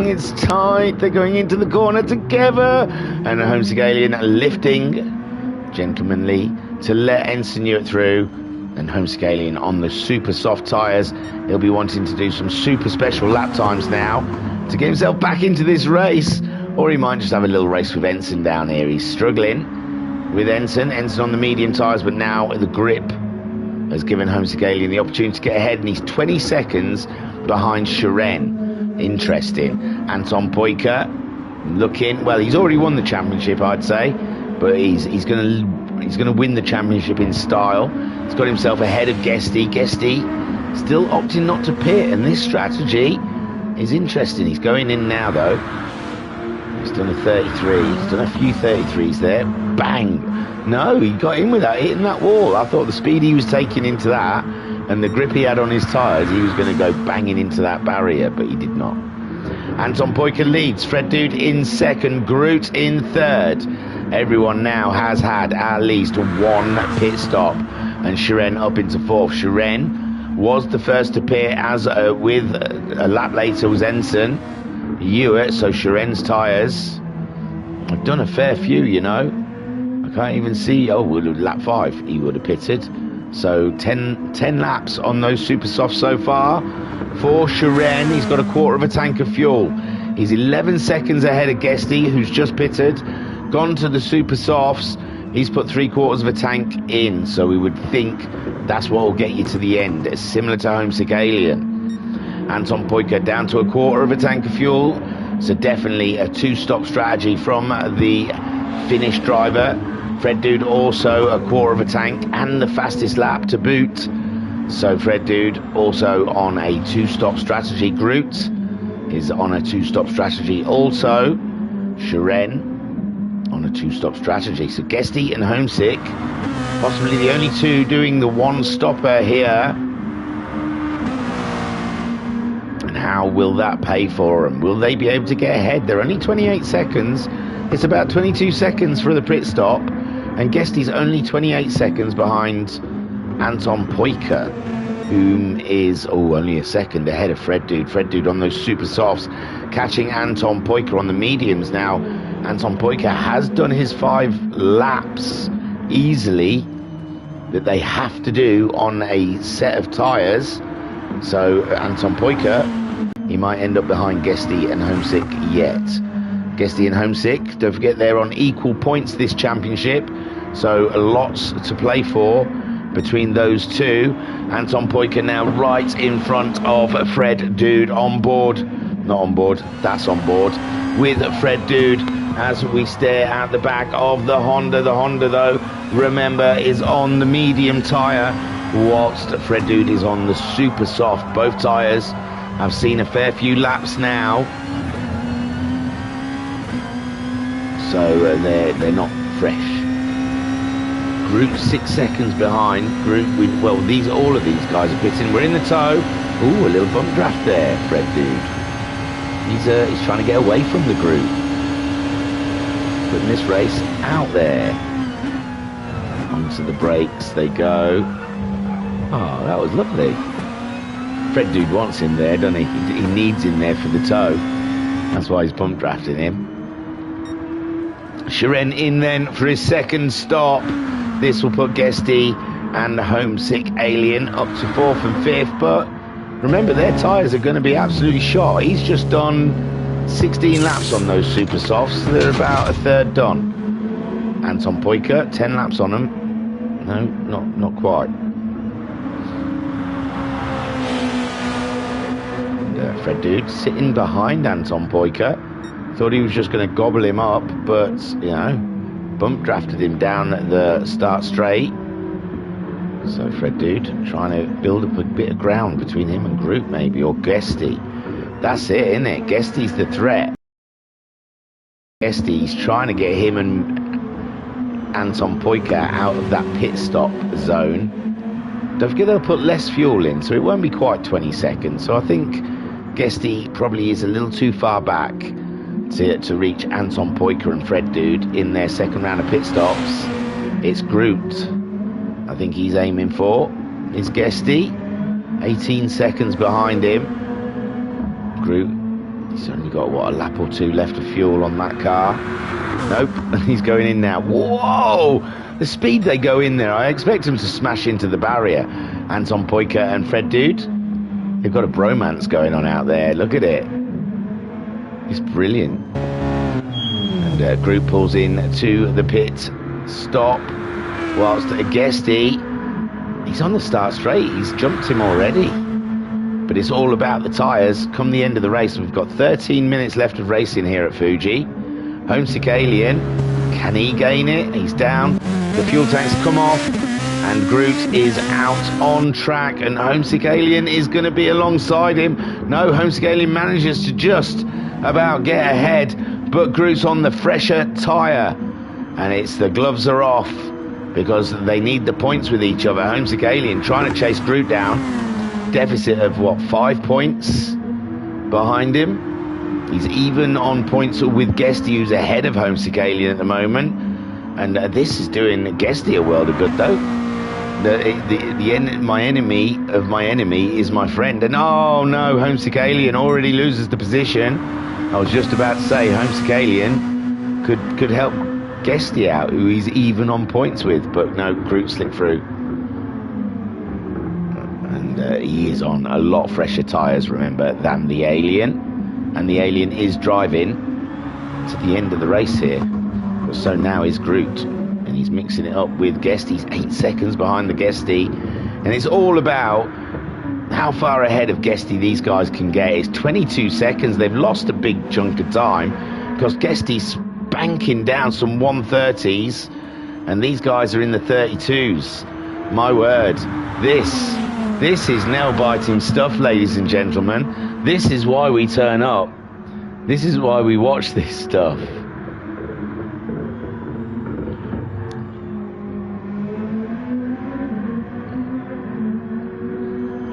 it's tight. They're going into the corner together, and Homesick Alien lifting gentlemanly to let Ensign Ewart through. And Homesick Alien on the super soft tyres. He'll be wanting to do some super special lap times now to get himself back into this race. Or he might just have a little race with Ensign down here. He's struggling with Ensign. Ensign on the medium tyres, but now the grip has given Homesick Alien the opportunity to get ahead, and he's 20 seconds behind Shiren. Interesting. Anton Poika looking, well, he's already won the championship, I'd say, but he's going to win the championship in style. He's got himself ahead of Guesty. Guesty still opting not to pit, and this strategy is interesting. He's going in now though. He's done a 33. He's done a few 33s there. Bang! No, he got in without hitting that wall. I thought the speed he was taking into that and the grip he had on his tyres, he was going to go banging into that barrier, but he did not. Anton Poyker leads. Fred Dude in second. Groot in third. Everyone now has had at least one pit stop. And Shiren up into fourth. Shiren was the first to pit, as with a lap later was Ensign. Hewitt, so Shiren's tyres have done a fair few, you know. I can't even see. Oh, lap 5 he would have pitted. So 10 laps on those super softs so far for Shiren. He's got a quarter of a tank of fuel. He's 11 seconds ahead of Guesty, who's just pitted, gone to the super softs. He's put 3/4 of a tank in, so we would think that's what will get you to the end. It's similar to Homesick Alien. Anton Poyker down to a quarter of a tank of fuel, so definitely a 2-stop strategy from the Finnish driver. Fred Dude also a quarter of a tank and the fastest lap to boot. So Fred Dude also on a 2-stop strategy. Groot is on a 2-stop strategy also. Shiren on a 2-stop strategy. So Guesty and Homesick, possibly the only two doing the 1-stopper here. And how will that pay for them? Will they be able to get ahead? They're only 28 seconds. It's about 22 seconds for the pit stop. And Guesty's only 28 seconds behind Anton Poyker, whom is only a second ahead of Fred Dude. Fred Dude on those super softs, catching Anton Poyker on the mediums. Now, Anton Poyker has done his 5 laps easily that they have to do on a set of tyres. So Anton Poyker, he might end up behind Guesty and Homesick yet. Guesty and Homesick, don't forget they're on equal points this championship, so lots to play for between those two. Anton Poyker now right in front of Fred Dude, on board, not on board, that's on board, with Fred Dude as we stare at the back of the Honda. The Honda, though, remember, is on the medium tyre, whilst Fred Dude is on the super soft. Both tyres have seen a fair few laps now, so they're not fresh. Groot 6 seconds behind. Groot, all of these guys are pitting. We're in the tow. Ooh, a little bump draft there, Fred Dude. He's trying to get away from the Groot, putting this race out there. Onto the brakes they go. Oh, that was lovely. Fred Dude wants him there, doesn't he? He needs him there for the tow. That's why he's bump drafting him. Shiren in then for his second stop. This will put Guesty and Homesick Alien up to 4th and 5th, but remember, their tyres are going to be absolutely shot. He's just done 16 laps on those super softs, so they're about a third done. Anton Poyker, 10 laps on them. No, not quite. And, Fred Dude sitting behind Anton Poyker. Thought he was just going to gobble him up, but, you know, bump drafted him down the start straight. So Fred Dude trying to build up a bit of ground between him and Groot, maybe, or Guesty. That's it, isn't it? Guesty's the threat. Guesty's trying to get him and Anton Poyker out of that pit stop zone. Don't forget they'll put less fuel in, so it won't be quite 20 seconds. So I think Guesty probably is a little too far back to reach Anton Poyker and Fred Dude in their second round of pit stops. It's Groot I think he's aiming for. Is Guesty 18 seconds behind him. Groot, he's only got what, a lap or 2 left of fuel on that car. Nope, and he's going in now. Whoa, the speed they go in there, I expect him to smash into the barrier. Anton Poyker and Fred Dude, they've got a bromance going on out there. Look at it. It's brilliant. And Groot pulls in to the pit stop, whilst Guesty, he's on the start straight. He's jumped him already. But it's all about the tyres. Come the end of the race, we've got 13 minutes left of racing here at Fuji. Homesick Alien, can he gain it? He's down. The fuel tanks come off, and Groot is out on track, and Homesick Alien is going to be alongside him. No, Homesick Alien manages to just about get ahead. but Groot's on the fresher tyre, and it's the gloves are off because they need the points with each other. Homesick Alien trying to chase Groot down, deficit of what, 5 points behind him. He's even on points with Guesty, who's ahead of Homesick Alien at the moment, and this is doing Guesty a world of good though. My enemy of my enemy is my friend, and oh no, Homesick Alien already loses the position. I was just about to say Homesick Alien could help Guesty out, who he's even on points with, but no, Groot slipped through. And he is on a lot fresher tyres, remember, than the Alien. And the Alien is driving to the end of the race here. So now is Groot. And he's mixing it up with Guesty. He's 8 seconds behind the Guesty. And it's all about how far ahead of Guesty these guys can get. It's 22 seconds. They've lost a big chunk of time because Guesty's spanking down some 130s. And these guys are in the 32s. My word. This is nail-biting stuff, ladies and gentlemen. This is why we turn up. This is why we watch this stuff.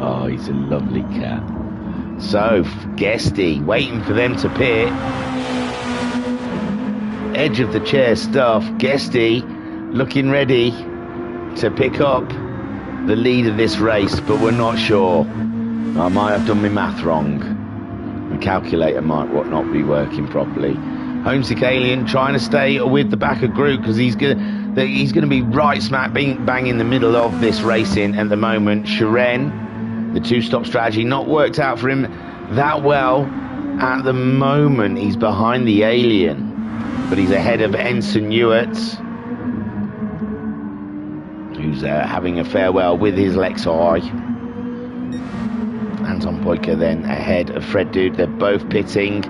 Oh, he's a lovely cat. So, Guesty, waiting for them to pit. Edge of the chair stuff. Guesty looking ready to pick up the lead of this race, but we're not sure. I might have done my math wrong. The calculator might not be working properly. Homesick Alien trying to stay with the back of Groot because he's gonna be right smack bang in the middle of this racing at the moment. Sharen, the two-stop strategy not worked out for him that well. At the moment, he's behind the Alien, but he's ahead of Ensign Hewitt, who's having a farewell with his Lexi. Anton Poiker then ahead of Fred Dude. They're both pitting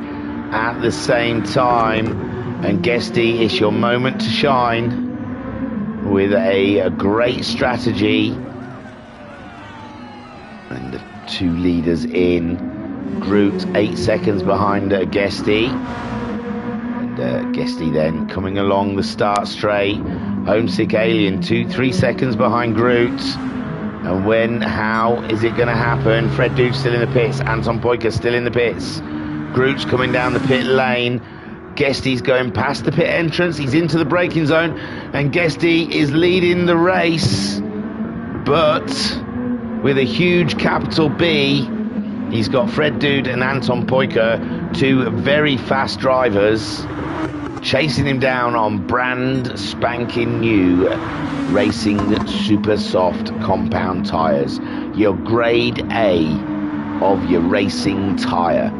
at the same time. And Guesty, it's your moment to shine with a great strategy. And the two leaders in. Groot 8 seconds behind Guesty. And Guesty then coming along the start straight. Homesick Alien 2-3 seconds behind Groot. And how is it going to happen? Fred Dude's still in the pits. Anton Poiker still in the pits. Groot's coming down the pit lane. Guesty's going past the pit entrance. He's into the braking zone. And Guesty is leading the race. But with a huge capital B, he's got Fred Dude and Anton Poiker, two very fast drivers, chasing him down on brand spanking new racing super soft compound tyres. Your grade A of your racing tyre.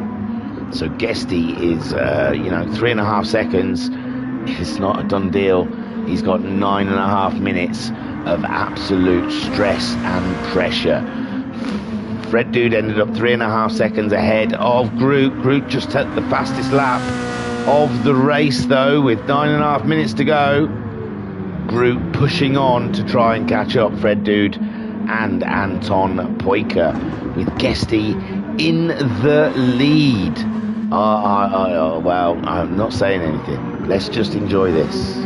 So Guesty is, 3.5 seconds. It's not a done deal. He's got 9.5 minutes of absolute stress and pressure. Fred Dude ended up 3.5 seconds ahead of Groot. Groot just took the fastest lap of the race though, with 9.5 minutes to go. Groot pushing on to try and catch up Fred Dude and Anton Poiker, with Guesty in the lead. Well, I'm not saying anything. Let's just enjoy this.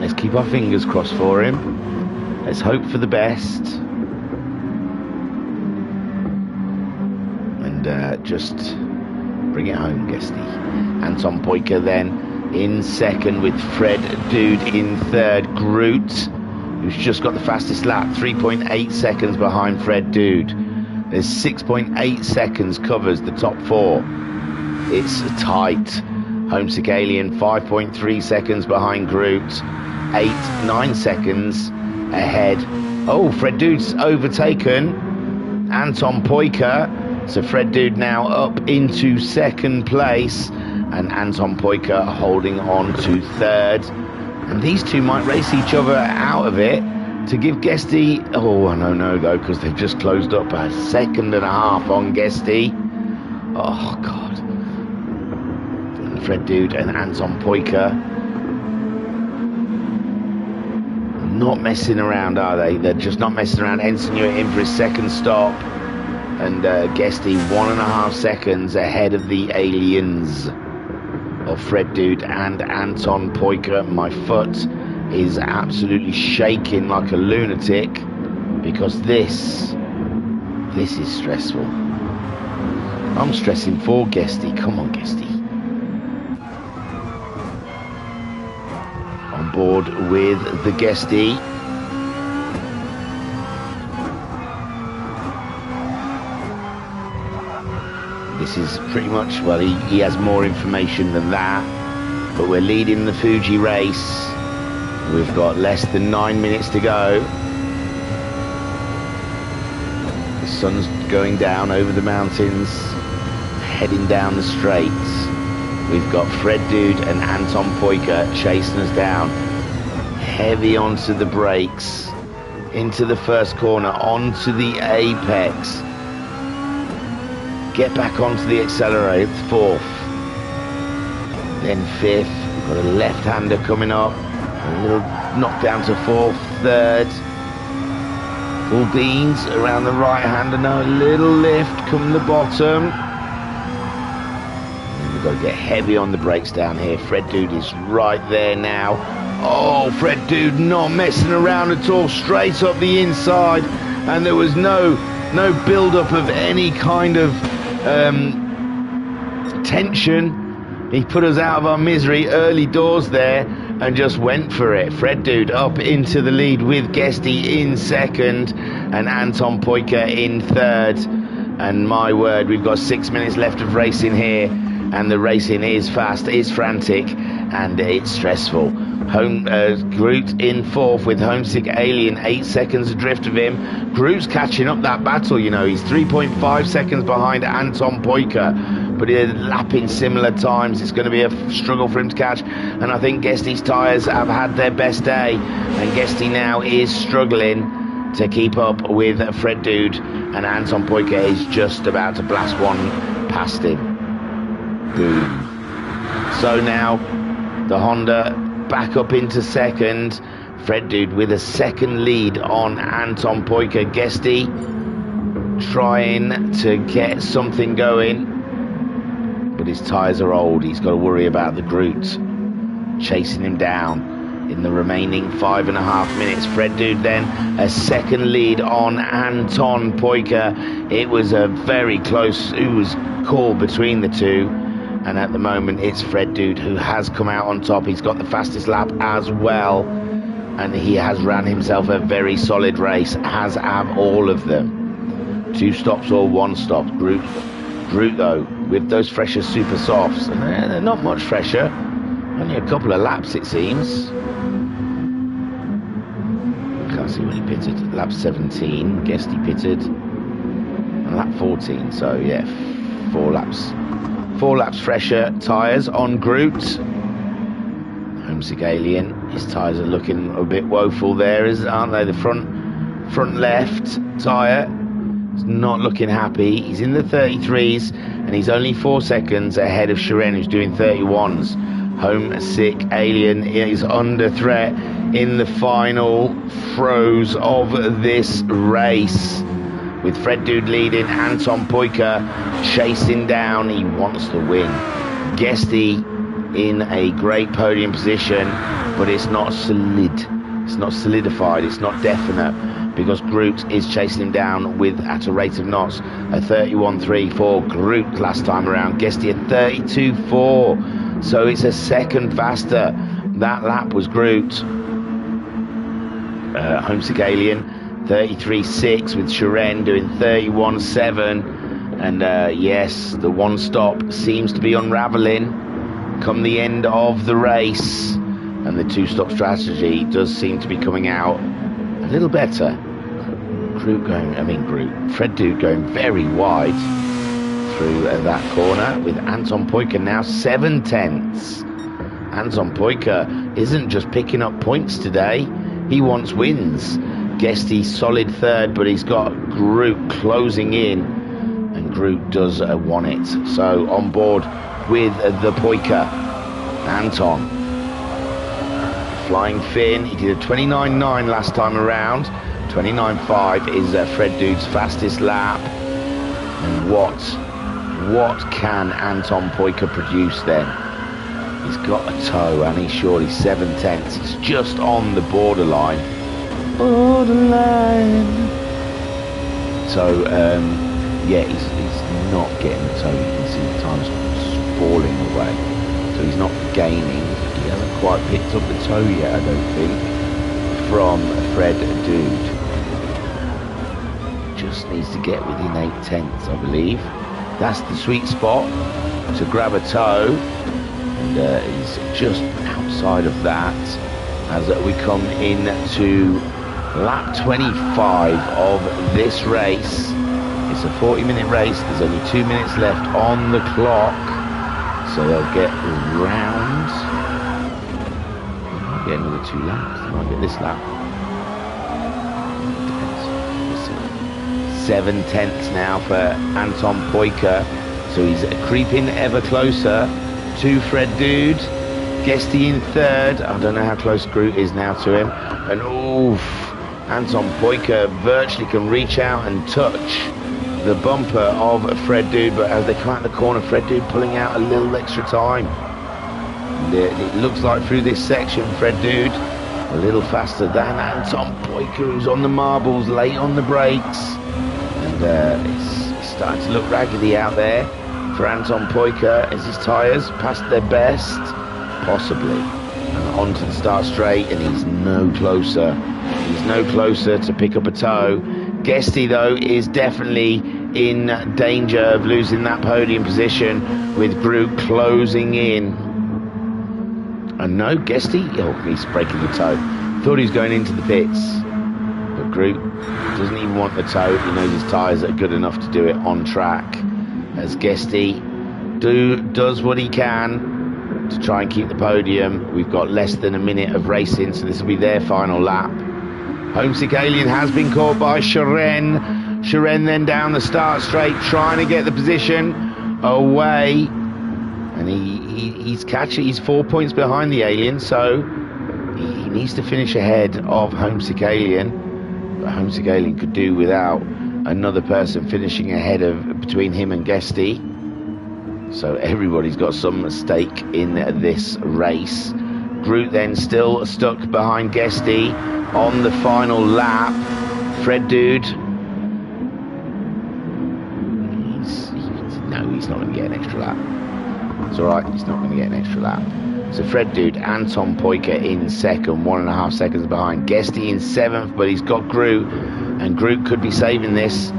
Let's keep our fingers crossed for him. Let's hope for the best. And just bring it home, Guesty. Anton Poiker then in second, with Fred Dude in third. Groot, who's just got the fastest lap, 3.8 seconds behind Fred Dude. There's 6.8 seconds covers the top four. It's tight. Homesick Alien 5.3 seconds behind Groot. 9 seconds ahead. Oh, Fred Dude's overtaken Anton Poiker. So Fred Dude now up into second place, and Anton Poiker holding on to third. And these two might race each other out of it to give Guesty... Oh, no, though, because they've just closed up a 1.5 seconds on Guesty. Oh, God. And Fred Dude and Anton Poiker not messing around, are they? They're just not messing around. Ensign Hewitt in for his second stop. And Guesty 1.5 seconds ahead of the Aliens. Fred Dude and Anton Poika. My foot is absolutely shaking like a lunatic because this is stressful. I'm stressing for Guesty. Come on, Guesty. On board with the Guesty. This is pretty much, well, he has more information than that, but we're leading the Fuji race. We've got less than 9 minutes to go. The sun's going down over the mountains, heading down the straights. We've got Fred Dude and Anton Poika chasing us down, heavy onto the brakes, into the first corner, onto the apex. Get back onto the accelerator, fourth. Then fifth. We've got a left-hander coming up. A little knock down to fourth, third. Full beans around the right-hander now. A little lift come the bottom. And we've got to get heavy on the brakes down here. Fred Dude is right there now. Oh, Fred Dude not messing around at all. Straight up the inside. And there was no build-up of any kind of tension. He put us out of our misery early doors there and just went for it. Fred Dude up into the lead with Guesty in second and Anton Poika in third. And my word, we've got 6 minutes left of racing here, and the racing is fast, it's frantic, and it's stressful. Groot in fourth with Homesick Alien, 8 seconds adrift of him. Groot's catching up that battle, you know. He's 3.5 seconds behind Anton Poika, but he's lapping similar times. It's going to be a struggle for him to catch, and I think Guesty's tyres have had their best day, and Guesty now is struggling to keep up with Fred Dude, and Anton Poika is just about to blast one past him. Boom. So now the Honda back up into second. Fred Dude with a second lead on Anton Poika. Guesty trying to get something going, but his tyres are old. He's got to worry about the Groot chasing him down in the remaining 5.5 minutes. Fred Dude then a second lead on Anton Poika. It was a very close, it was call between the two. And at the moment, it's Fred Dude who has come out on top. He's got the fastest lap as well. And he has ran himself a very solid race, as have all of them. 2 stops or 1 stop. Groot though, with those fresher super softs. And they're not much fresher. Only a couple of laps, it seems. I can't see when he pitted. Lap 17, Guesty pitted. And lap 14, so yeah, 4 laps. 4 laps fresher tyres on Groot. Homesick Alien, his tyres are looking a bit woeful there, aren't they? The front left tyre is not looking happy. He's in the 33s and he's only 4 seconds ahead of Sharon, who's doing 31s. Homesick Alien is under threat in the final throes of this race, with Fred Dude leading, Anton Poika chasing down. He wants to win. Guesty in a great podium position, but it's not solid. It's not solidified. It's not definite, because Groot is chasing him down at a rate of knots. A 31.3 for Groot last time around. Guesty a 32.4. So it's a second faster. That lap was Groot. Homesick Alien 33.6 with Sharon doing 31.7, and yes, the 1 stop seems to be unraveling come the end of the race, and the 2-stop strategy does seem to be coming out a little better. Fred Dude going very wide through that corner, with Anton Poika now 7 tenths. Anton Poika isn't just picking up points today, he wants wins. Guesty solid third, but he's got Groot closing in, and Groot does want it. So on board with the Poika, Anton. Flying Finn, he did a 29.9 last time around. 29.5 is Fred Dude's fastest lap. And what can Anton Poika produce then? He's got a toe, and he's surely 7/10. He's just on the borderline. So, yeah, he's not getting the toe. You can see the time's falling away. So he's not gaining. He hasn't quite picked up the toe yet, I don't think, from Fred Dude. Just needs to get within 8/10, I believe. That's the sweet spot to grab a toe. And he's just outside of that as we come into lap 25 of this race. It's a 40-minute race. There's only 2 minutes left on the clock, so they'll get round. They might get another 2 laps. They might get this lap. 7/10 now for Anton Poyker, so he's creeping ever closer to Fred Dude. Guesty in third. I don't know how close Groot is now to him. And oof, Anton Poyker virtually can reach out and touch the bumper of Fred Dude, but as they come out the corner, Fred Dude pulling out a little extra time. And it looks like through this section, Fred Dude a little faster than Anton Poyker, who's on the marbles, late on the brakes. And it's starting to look raggedy out there for Anton Poyker as his tyres past their best, possibly. And onto the start straight, and he's no closer. He's no closer to pick up a toe. Guesty, though, is definitely in danger of losing that podium position with Groot closing in. And no, Guesty, oh, he's breaking the toe. Thought he was going into the pits. But Groot doesn't even want the toe. He knows his tyres are good enough to do it on track. As Guesty does what he can to try and keep the podium. We've got less than a minute of racing, so this will be their final lap. Homesick Alien has been caught by Sharon. Sharon then down the start straight, trying to get the position away. And he's catching. He's 4 points behind the Alien, so he needs to finish ahead of Homesick Alien. But Homesick Alien could do without another person finishing ahead of between him and Guesty. So everybody's got some stake in this race. Groot then still stuck behind Guesty on the final lap. Fred Dude. He's not going to get an extra lap. It's alright, he's not going to get an extra lap. So Fred Dude, Anton Poyker in second, 1.5 seconds behind. Guesty in seventh, but he's got Groot. And Groot could be saving this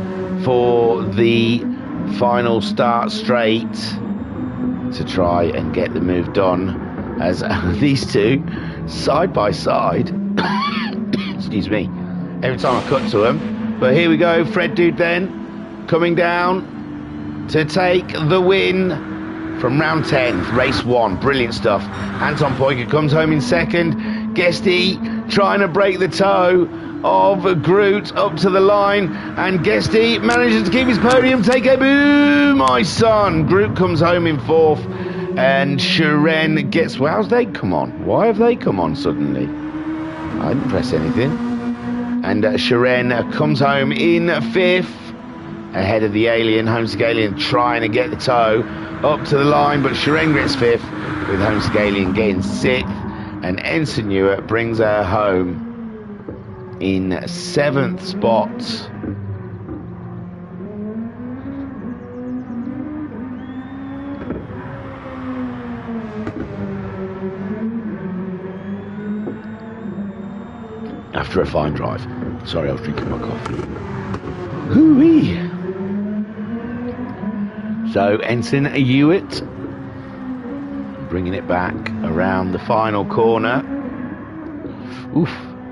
for the final start straight to try and get the move done, as these two side by side excuse me, every time I cut to them. But here we go, Fred Dude then coming down to take the win from round 10, race 1. Brilliant stuff. Anton Poyker comes home in second. Guesty trying to break the toe of Groot up to the line, and Guesty manages to keep his podium. Take a boo, my son. Groot comes home in fourth, and Sharon gets... Well, how's they come on? Why have they come on suddenly? I didn't press anything. And Sharon comes home in fifth, ahead of the Alien. Homesick Alien trying to get the toe up to the line, but Sharon gets fifth, with Homesick Alien getting sixth, and Ensign Newer brings her home in 7th spot. After a fine drive. Sorry, I was drinking my coffee. Hoo-wee! So Ensign Hewitt bringing it back around the final corner. Oof.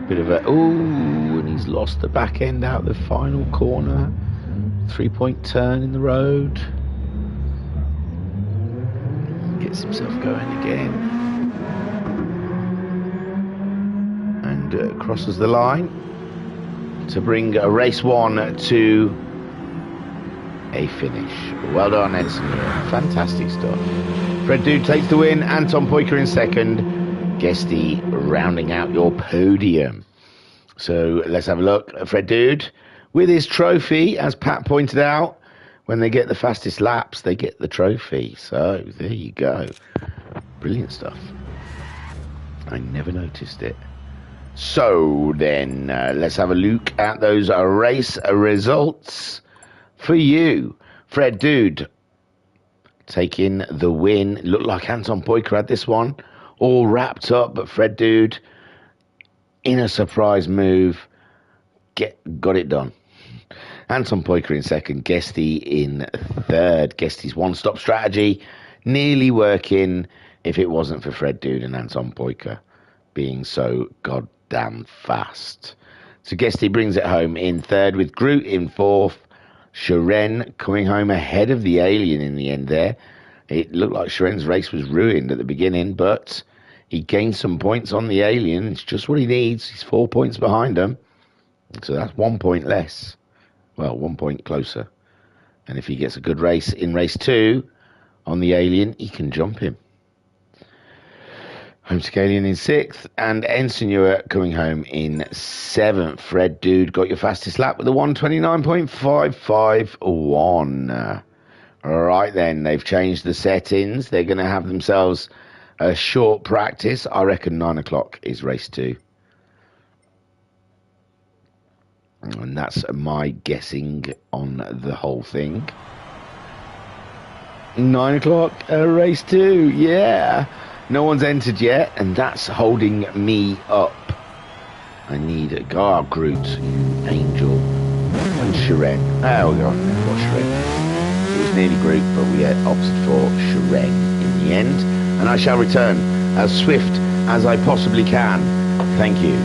Bit of a... Ooh, and he's lost the back end out the final corner. 3-point turn in the road. Gets himself going again. And crosses the line to bring race 1 to a finish. Well done, Ensign. Fantastic stuff. Fred Dude takes the win. Anton Poyker in second. Guesty rounding out your podium. So let's have a look. Fred Dude with his trophy, as Pat pointed out. When they get the fastest laps, they get the trophy. So there you go. Brilliant stuff. I never noticed it. So then, let's have a look at those race results for you. Fred Dude taking the win. Looked like Anton Poiker had this one all wrapped up, but Fred Dude, in a surprise move, got it done. Anton Poiker in second, Guesty in third. Guesty's one-stop strategy nearly working if it wasn't for Fred Dude and Anton Poiker being so goddamn fast. So Guesty brings it home in third with Groot in fourth. Sharon coming home ahead of the Alien in the end there. It looked like Sharon's race was ruined at the beginning, but he gained some points on the Alien. It's just what he needs. He's 4 points behind him. So that's 1 point less. Well, 1 point closer. And if he gets a good race in race 2 on the Alien, he can jump him. Homesick Alien in 6th, and Enseneur coming home in 7th. Fred Dude got your fastest lap with a 129.551. All right, then. They've changed the settings. They're going to have themselves a short practice. I reckon 9 o'clock is race 2. And that's my guessing on the whole thing. 9 o'clock, race 2, yeah. No one's entered yet, and that's holding me up. I need a Groot, you angel. And Sharon. Oh, we got Sharon. It was nearly Groot, but we opted for Sharon in the end. And I shall return as swift as I possibly can. Thank you.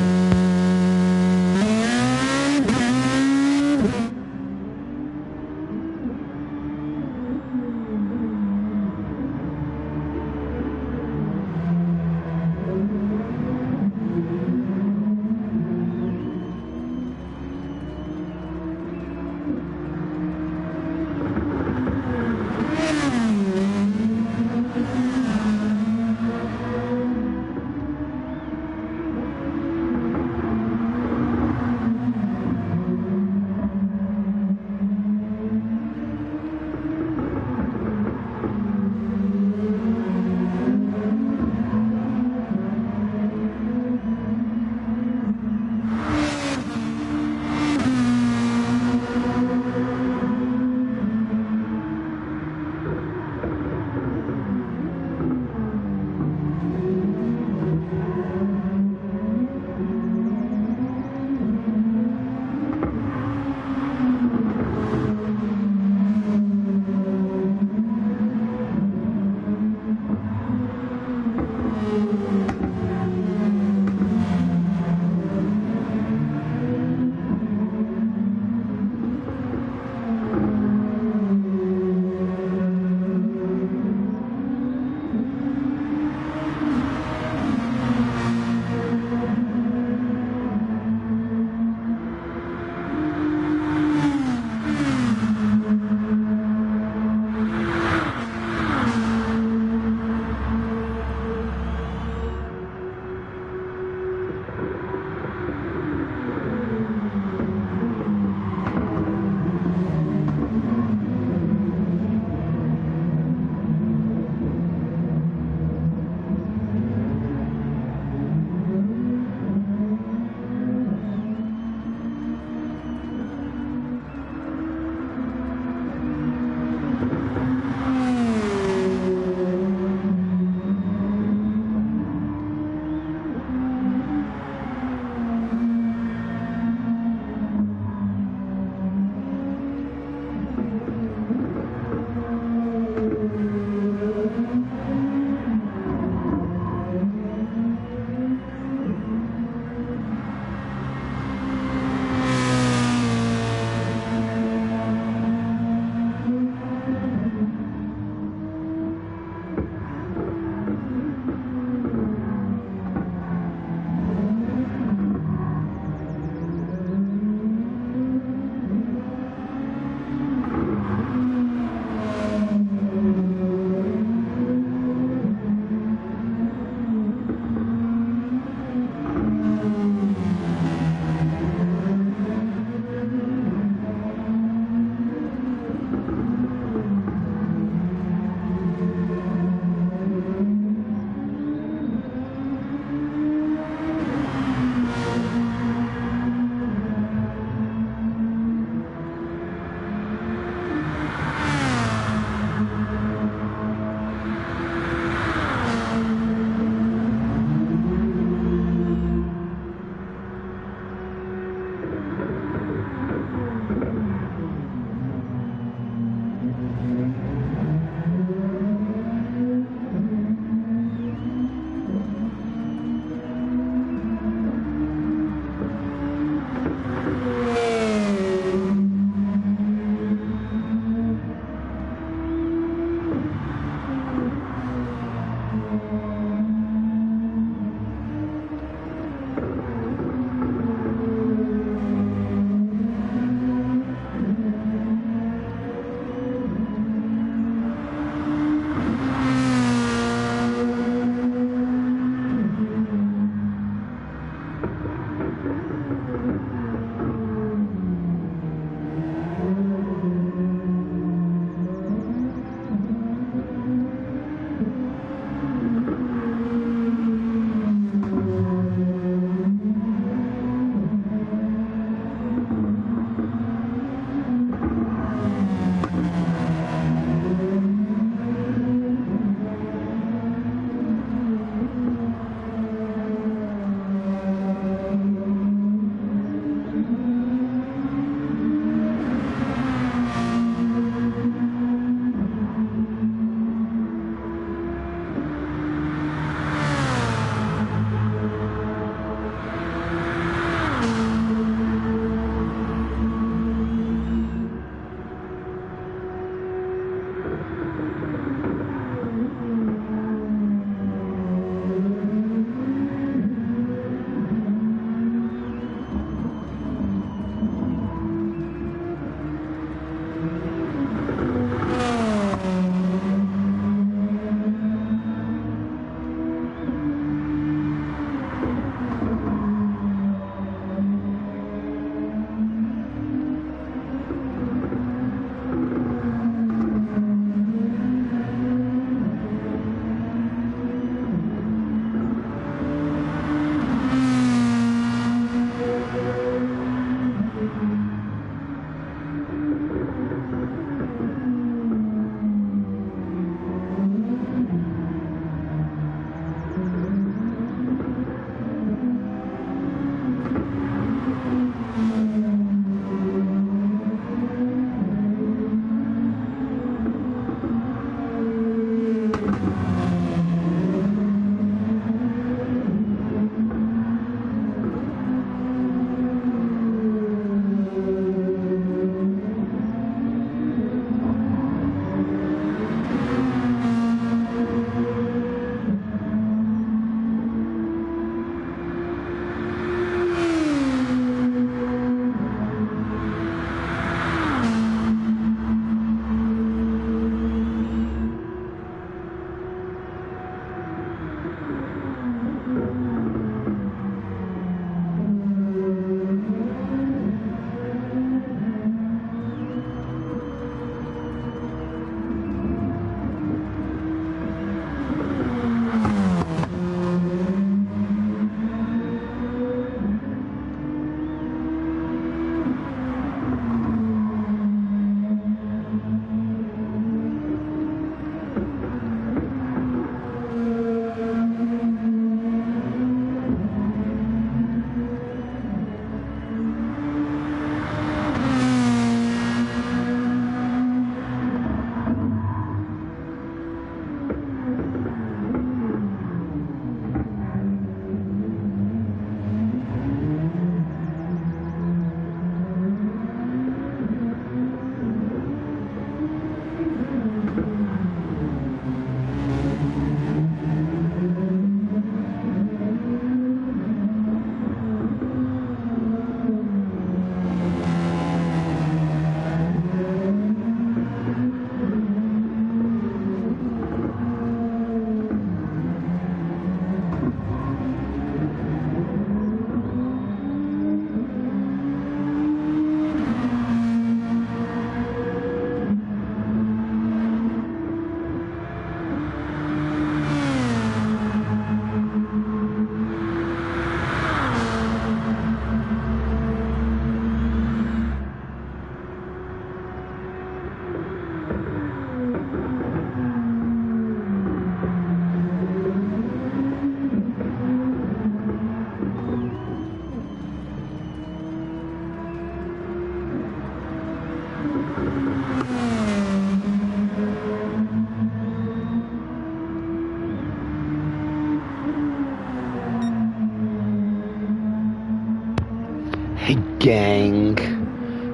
gang.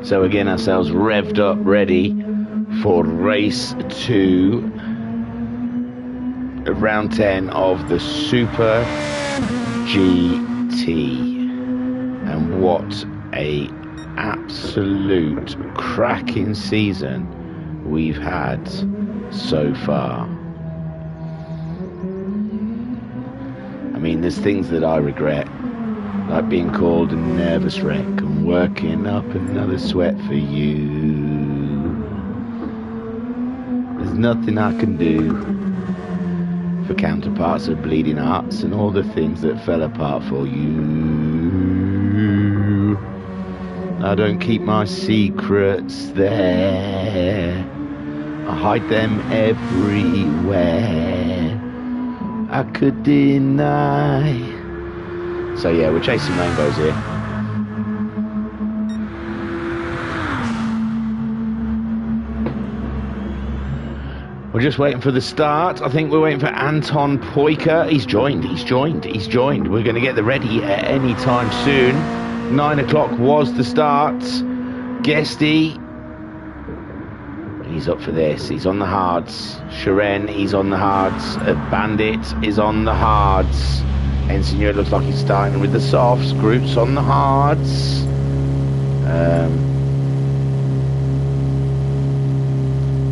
So again, ourselves revved up, ready for race 2, round 10 of the Super GT. And what a absolute cracking season we've had so far. I mean, there's things that I regret, like being called a nervous wreck and working up another sweat for you. There's nothing I can do for counterparts of bleeding hearts and all the things that fell apart for you. I don't keep my secrets there, I hide them everywhere. I could deny. So yeah, we're chasing rainbows here. We're just waiting for the start. I think we're waiting for Anton Poika. He's joined. We're going to get the ready at any time soon. 9 o'clock was the start. Guesty, he's up for this. He's on the hards. Shiren, he's on the hards. Bandit is on the hards. Ensign looks like he's starting with the softs. Group's on the hards.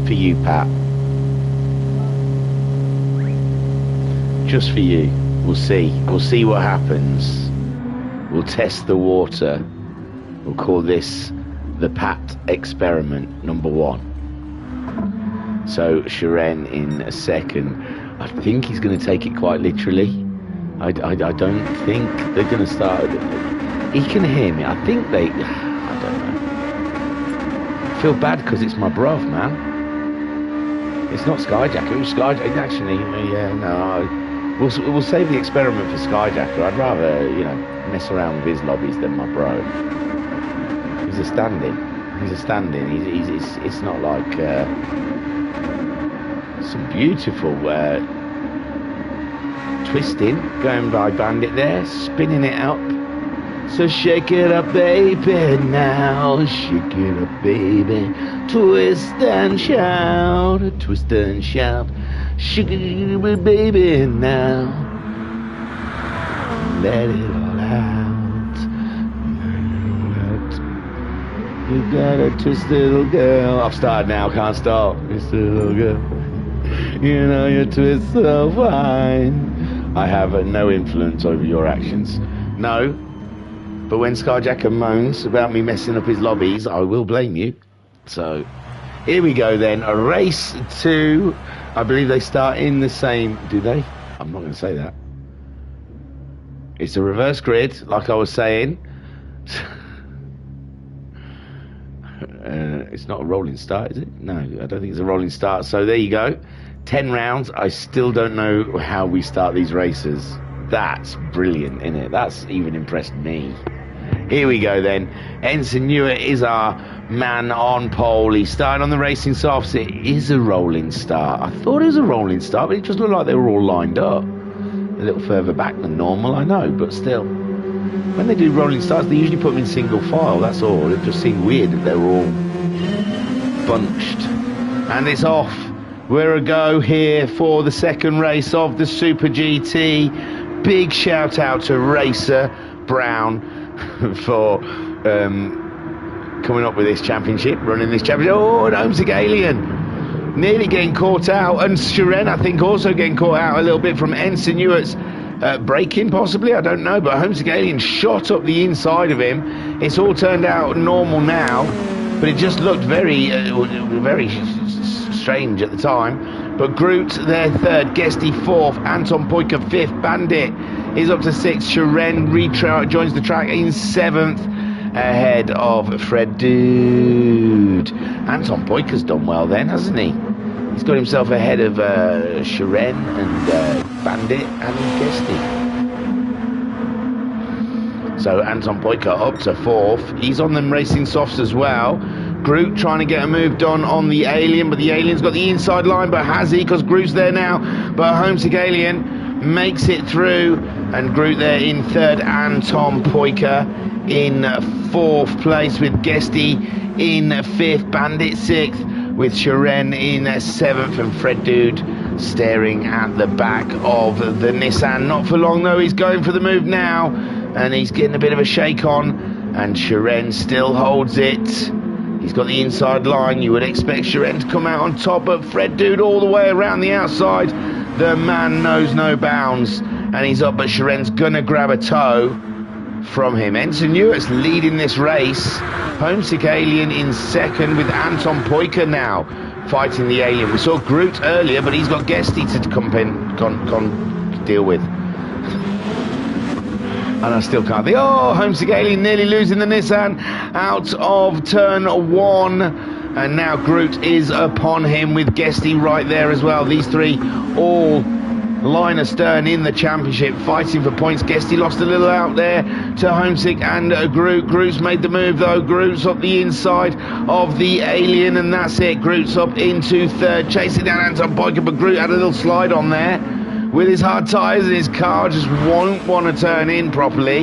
For you, Pat. Just for you. We'll see. We'll see what happens. We'll test the water. We'll call this the Pat experiment number 1. So Shiren in a second. I think he's going to take it quite literally. I don't think they're going to start. He can hear me. I think they. I don't know. I feel bad because it's my bruv, man. It's not Skyjacker. It was Skyjacker. Actually, yeah, no. We'll save the experiment for Skyjacker. I'd rather, mess around with his lobbies than my bro. He's a stand-in. It's not like some beautiful twisting going by Bandit there, spinning it up. So shake it up, baby, now. Shake it up, baby. Twist and shout. Shake it up, baby, now. Let it all out. You got a twisted little girl. I've started now, can't stop. Twisted little girl. You know you twist so fine. I have no influence over your actions. No. But when Skyjacker moans about me messing up his lobbies, I will blame you. So, here we go then. A race 2. I believe they start in the same... Do they? I'm not going to say that. It's a reverse grid, like I was saying. It's not a rolling start, is it? No, I don't think it's a rolling start. So there you go. 10 rounds. I still don't know how we start these races. That's brilliant, isn't it? That's even impressed me. Here we go then. Ensign Newitt is our man on pole. He's starting on the racing softs. It is a rolling start. I thought it was a rolling start, but it just looked like they were all lined up. A little further back than normal, I know, but still. When they do rolling starts, they usually put them in single file, that's all. It just seemed weird that they were all bunched. And it's off. We're a go here for the second race of the Super GT. Big shout out to Racer Brown for coming up with this championship, running this championship. Oh, and Homesick Alien nearly getting caught out, and Shiren I think also getting caught out a little bit from Ensign Newitt's braking possibly, I don't know, but Homesick Alien shot up the inside of him. It's all turned out normal now, but it just looked very strange at the time. But Groot there third, Guesty fourth, Anton Poika fifth, Bandit is up to sixth, Shiren joins the track in seventh, ahead of Fred Dude. Anton Poika's done well then, hasn't he? He's got himself ahead of Shiren and Bandit and Guesty. So Anton Poika up to fourth. He's on them racing softs as well. Groot trying to get a move done on the Alien, but the Alien's got the inside line, but has he? Because Groot's there now. But Homesick Alien makes it through, and Groot there in third, Anton Poika in fourth place, with Guesty in fifth, Bandit sixth, with Sharon in seventh, and Fred Dude staring at the back of the Nissan. Not for long though, he's going for the move now, and he's getting a bit of a shake on, and Sharon still holds it. He's got the inside line. You would expect Sharon to come out on top, but Fred Dude all the way around the outside. The man knows no bounds, and he's up, but Sharon's gonna grab a toe from him. Ensign Newart's leading this race. Homesick Alien in second, with Anton Poika now fighting the Alien. We saw Groot earlier, but he's got Guesty to deal with. And I still can't think. Oh, Homesick Alien nearly losing the Nissan out of turn one. And now Groot is upon him, with Guesty right there as well. These three all line astern in the championship, fighting for points. Guesty lost a little out there to Homesick and Groot. Groot's made the move though. Groot's up the inside of the Alien, and that's it. Groot's up into third, chasing down Anton Poika, but Groot had a little slide on there with his hard tyres, and his car just won't want to turn in properly.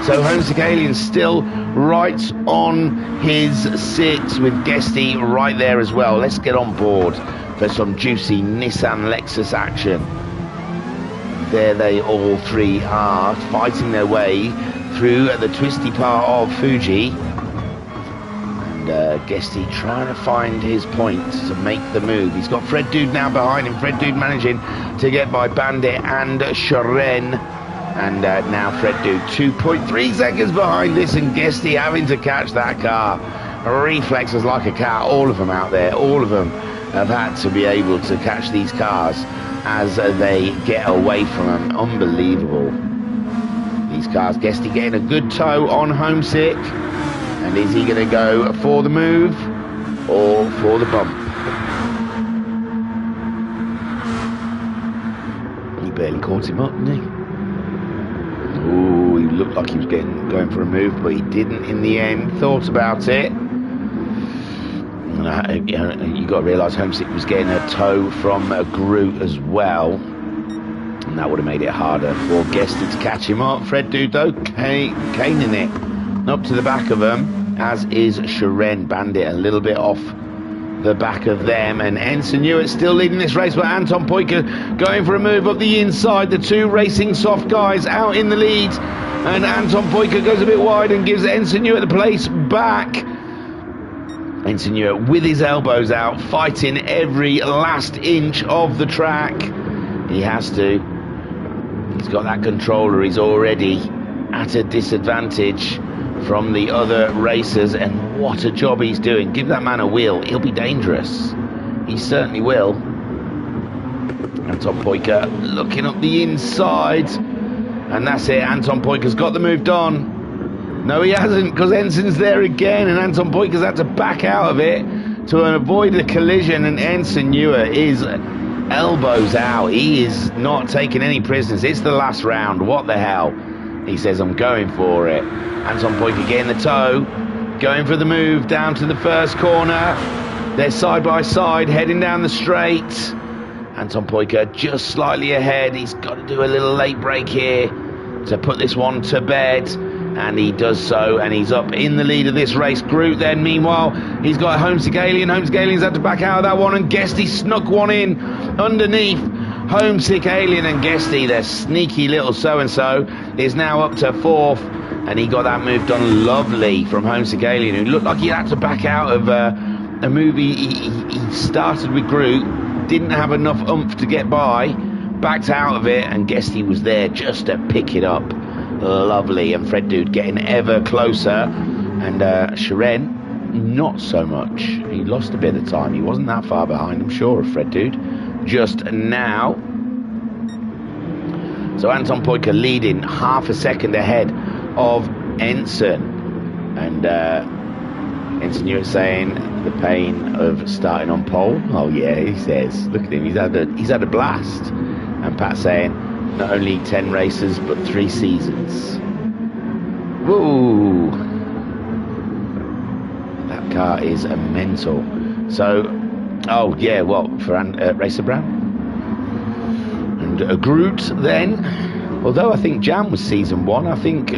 So Homesick Alien still right on his six, with Guesty right there as well. Let's get on board for some juicy Nissan Lexus action. There they all three are, fighting their way through the twisty part of Fuji. And Guesty trying to find his point to make the move. He's got Fred Dude now behind him. Fred Dude managing to get by Bandit and Sharon. And now Fred Dude 2.3 seconds behind this, and Guesty having to catch that car. Reflexes like a cat, all of them out there. All of them have had to be able to catch these cars as they get away from them. Unbelievable. These cars. Guesty getting a good toe on Homesick. And is he going to go for the move or for the bump? He barely caught him up, didn't he? Ooh, he looked like he was going for a move, but he didn't in the end. Thought about it. You got to realise Homesick was getting a toe from a Groot as well, and that would have made it harder for Guesty to catch him up. Fred Dude though, caning it up to the back of them, as is Sharon. Bandit a little bit off the back of them, and Ensign Newart's still leading this race, but Anton Poika going for a move up the inside. The two racing soft guys out in the lead, and Anton Poika goes a bit wide and gives Ensign Newart the place back. Ensign Newart with his elbows out, fighting every last inch of the track. He has to. He's got that controller. He's already at a disadvantage from the other racers, and what a job he's doing. Give that man a wheel, he'll be dangerous. He certainly will. Anton Poika looking up the inside, and that's it. Anton Poika's got the move done. No, he hasn't, because Ensign's there again, and Anton Poika's had to back out of it to avoid a collision, and Ensign Newart is elbows out. He is not taking any prisoners. It's the last round. What the hell? He says, I'm going for it. Anton Poika getting the toe, going for the move down to the first corner. They're side by side, heading down the straight. Anton Poika just slightly ahead. He's got to do a little late break here to put this one to bed, and he does so, and he's up in the lead of this race. Groot then, meanwhile, he's got a Homesick Alien. Homesick Alien's had to back out of that one, and Guesty snuck one in underneath Homesick Alien, and Guesty, their sneaky little so-and-so, is now up to fourth, and he got that move done lovely from Homesick Alien, who looked like he had to back out of a move. He started with Groot, didn't have enough oomph to get by, backed out of it, and Guesty was there just to pick it up. Lovely. And Fred Dude getting ever closer, and Sharon not so much. He lost a bit of time. He wasn't that far behind, I'm sure, of Fred Dude just now. So Anton Poika leading half a second ahead of Ensign, and Ensign Newart saying the pain of starting on pole. Oh yeah, he says, look at him, he's had a blast. And Pat saying, not only 10 races but 3 seasons. Woo! That car is a mental. So, oh yeah, well, for Racer Brown. And Groot then. Although I think Jam was season 1, I think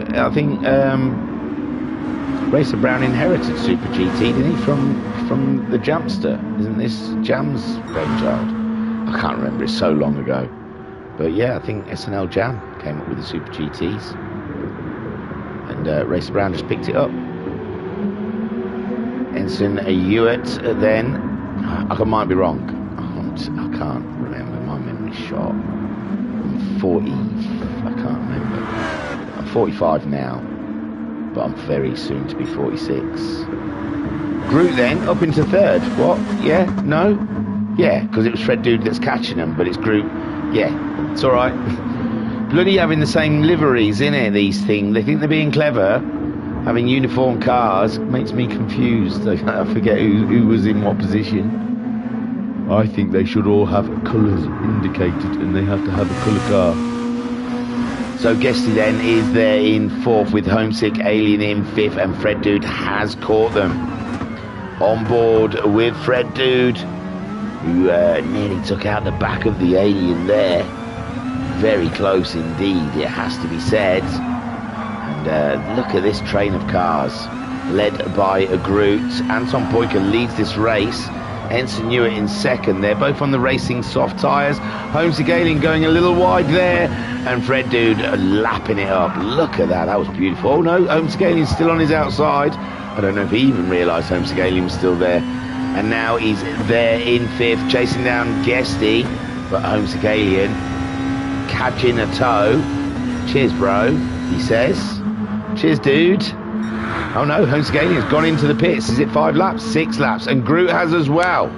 Racer Brown inherited Super GT, didn't he, from the Jamster? Isn't this Jam's brainchild? I can't remember, it's so long ago. But yeah, I think SNL Jam came up with the Super GTs, and Racer Brown just picked it up. Ensign Hewitt then. I might be wrong. I can't remember. My memory's shot. I'm 40. I can't remember. I'm 45 now, but I'm very soon to be 46. Groot then up into 3rd. What? Yeah? No? Yeah, because it was Fred Dude that's catching them, but it's Groot. Yeah, it's all right. Bloody having the same liveries, innit? These things. They think they're being clever. Having uniform cars makes me confused. I forget who was in what position. I think they should all have colours indicated, and they have to have a colour car. So Guesty then is there in 4th with Homesick Alien in 5th, and Fred Dude has caught them. On board with Fred Dude, who nearly took out the back of the Alien there. Very close indeed, it has to be said. And look at this train of cars, led by a Groot. Anton Poyker leads this race. Ensign Hewitt in 2nd. They're both on the racing soft tyres. Homesick Alien going a little wide there, and Fred Dude lapping it up. Look at that, that was beautiful. Oh no, Homesick Alien's still on his outside. I don't know if he even realised Homesick Alien was still there. And now he's there in 5th, chasing down Guesty, but Homesick Alien catching a toe. Cheers, bro, he says. Cheers, dude. Oh no, Homesick Alien's gone into the pits. Is it 5 laps? 6 laps. And Groot has as well.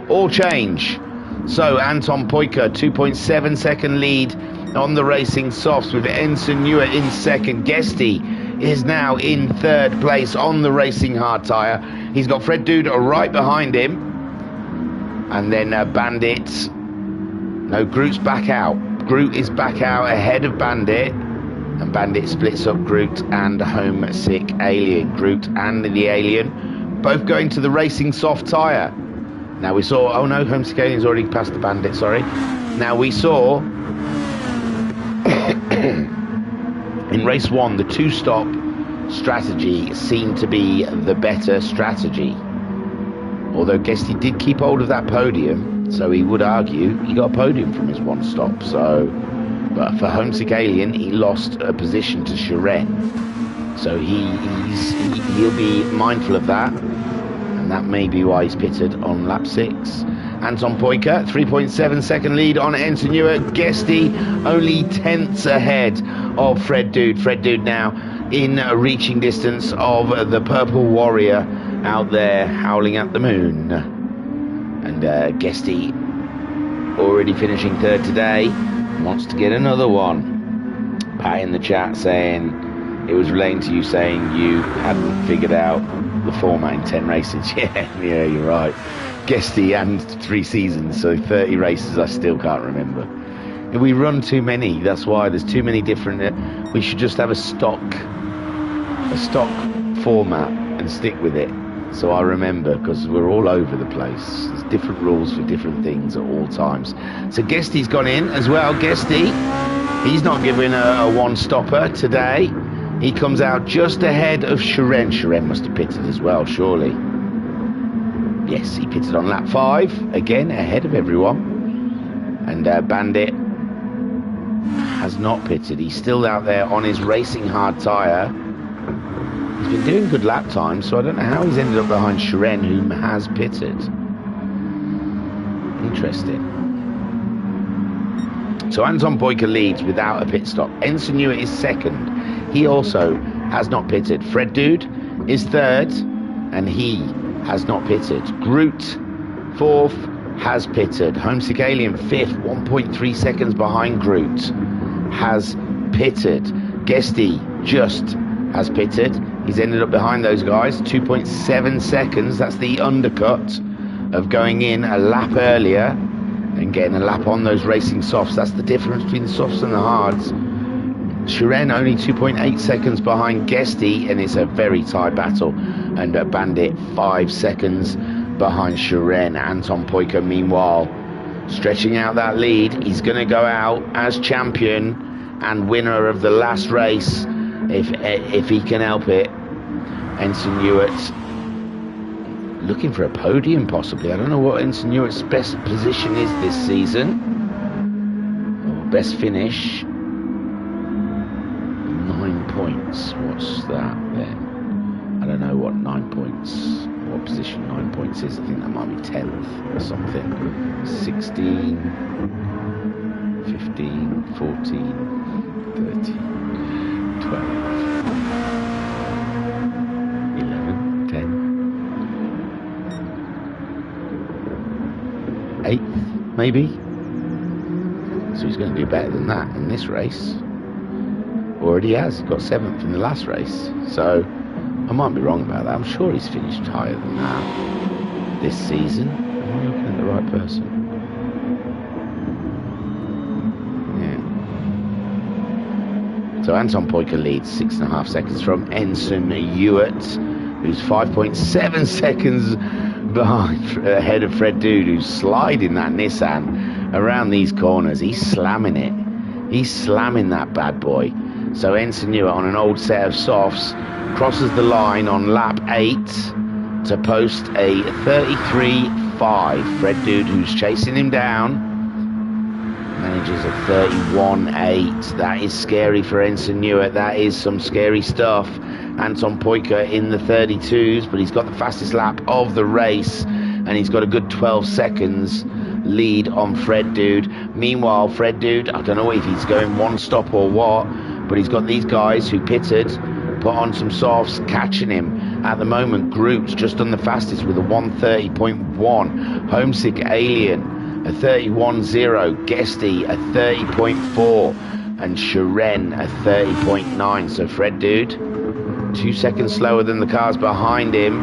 All change. So Anton Poyker, 2.7 second lead on the racing softs, with Ensign Hewitt in 2nd. Guesty is now in 3rd place on the racing hard tyre. He's got Fred Dude right behind him. And then Bandit. No, Groot's back out. Groot is back out ahead of Bandit. And Bandit splits up Groot and Homesick Alien. Groot and the Alien both going to the racing soft tyre. Now we saw, oh no, Homesick Alien's already passed the Bandit, sorry. Now we saw in race 1, the 2-stop strategy seemed to be the better strategy. Although Guesty did keep hold of that podium, so he would argue he got a podium from his 1-stop, so... But for Homesick Alien, he lost a position to Shiren. So he'll be mindful of that. And that may be why he's pitted on lap 6. Anton Poyker, 3.7 second lead on Ensign Hewitt. Guesty only 10ths ahead of Fred Dude. Fred Dude now in reaching distance of the Purple Warrior out there howling at the moon. And Guesty already finishing 3rd today. Wants to get another one. Pat in the chat saying it was relating to you saying you hadn't figured out the format in 10 races. Yeah, you're right. Guesty and 3 seasons, so 30 races I still can't remember. We run too many, that's why there's too many different... we should just have a stock format and stick with it. So I remember, because we're all over the place. There's different rules for different things at all times. So Guesty's gone in as well. Guesty, he's not giving a one-stopper today. He comes out just ahead of Shiren. Shiren must have pitted as well, surely. Yes, he pitted on lap 5, again ahead of everyone. And Bandit has not pitted. He's still out there on his racing hard tyre. He's been doing good lap times, so I don't know how he's ended up behind Shiren, who has pitted. Interesting. So Anton Poyker leads without a pit stop. Ensign Hewitt is 2nd. He also has not pitted. Fred Dude is 3rd, and he has not pitted. Groot, 4th, has pitted. Homesick Alien, 5th, 1.3 seconds behind Groot, has pitted. Guesty just has pitted. He's ended up behind those guys, 2.7 seconds. That's the undercut of going in a lap earlier and getting a lap on those racing softs. That's the difference between the softs and the hards. Shiren only 2.8 seconds behind Guesty, and it's a very tight battle. And Bandit 5 seconds behind Shiren. Anton Poyker, meanwhile, stretching out that lead. He's going to go out as champion and winner of the last race if he can help it. Ensign Ewart looking for a podium possibly. I don't know what Ensign Ewart's best position is this season, or best finish. 9 points. What's that then? I don't know what 9 points, what position 9 points is. I think that might be 10th or something. 16, 15, 14, 13, 12, 11, 10, 8th maybe. So he's going to do better than that in this race. Already has. He got 7th in the last race. So I might be wrong about that. I'm sure he's finished higher than that this season. Am I looking at the right person? Yeah. So Anton Poyker leads 6.5 seconds from Ensign Ewart, who's 5.7 seconds ahead of Fred Dude, who's sliding that Nissan around these corners. He's slamming it. He's slamming that bad boy. So Ensign Ewart on an old set of softs crosses the line on lap 8 to post a 33.5. Fred Dude, who's chasing him down, manages a 31.8. That is scary for Ensign Ewart. That is some scary stuff. Anton Poyker in the 32s, but he's got the fastest lap of the race, and he's got a good 12 seconds lead on Fred Dude. Meanwhile, Fred Dude, I don't know if he's going one stop or what, but he's got these guys who pitted, put on some softs, catching him. At the moment, Groot's just done the fastest with a 1:30.1. Homesick Alien, a 31.0. Guesty, a 30.4. And Shiren, a 30.9. So Fred Dude, 2 seconds slower than the cars behind him.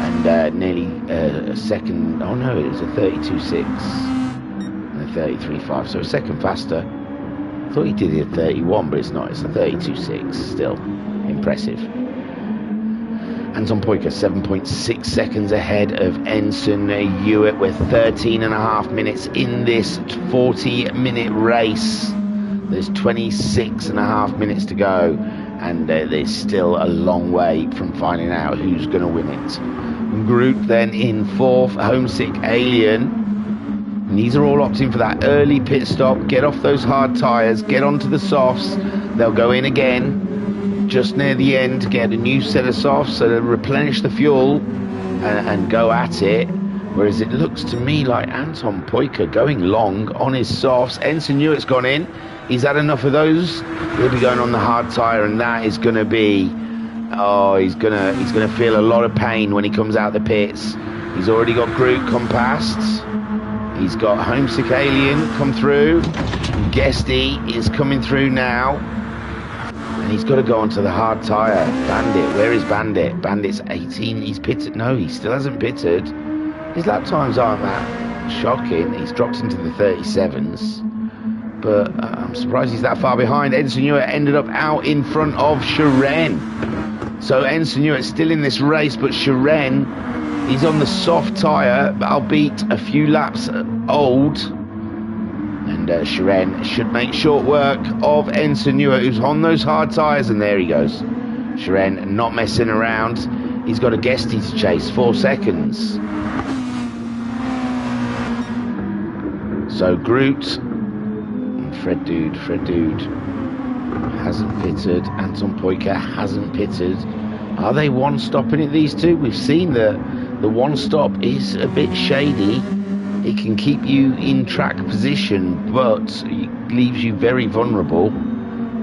And nearly a second, oh no, it was a 32.6. And a 33.5. So a second faster. I thought he did it at 31, but it's not. It's a 32.6. Still impressive. Anton Poyker 7.6 seconds ahead of Ensign Ewart. We're 13.5 minutes in this 40-minute race. There's 26.5 minutes to go, and there's still a long way from finding out who's going to win it. Groot then in 4th, Homesick Alien. And these are all opting for that early pit stop, get off those hard tyres, get onto the softs. They'll go in again just near the end to get a new set of softs, so they'll replenish the fuel and go at it. Whereas it looks to me like Anton Poyker going long on his softs. Ensign Ewart's gone in. He's had enough of those. He'll be going on the hard tyre, and that is going to be, oh, he's gonna feel a lot of pain when he comes out the pits. He's already got Groot come past. He's got Homesick Alien come through. Guesty is coming through now. And he's got to go onto the hard tyre. Bandit, where is Bandit? Bandit's 18. He's pitted. No, he still hasn't pitted. His lap times aren't that shocking. He's dropped into the 37s. But I'm surprised he's that far behind. Ensign Ewart ended up out in front of Shiren. So Ensign Ewart's still in this race, but Shiren, he's on the soft tyre, albeit a few laps old. And Shiren should make short work of Ensign Ewart, who's on those hard tyres. And there he goes. Shiren not messing around. He's got a Guesty to chase, 4 seconds. So Groot and Fred Dude hasn't pitted. Anton Poyker hasn't pitted. Are they one stopping it, these two? We've seen the one stop is a bit shady. It can keep you in track position, but it leaves you very vulnerable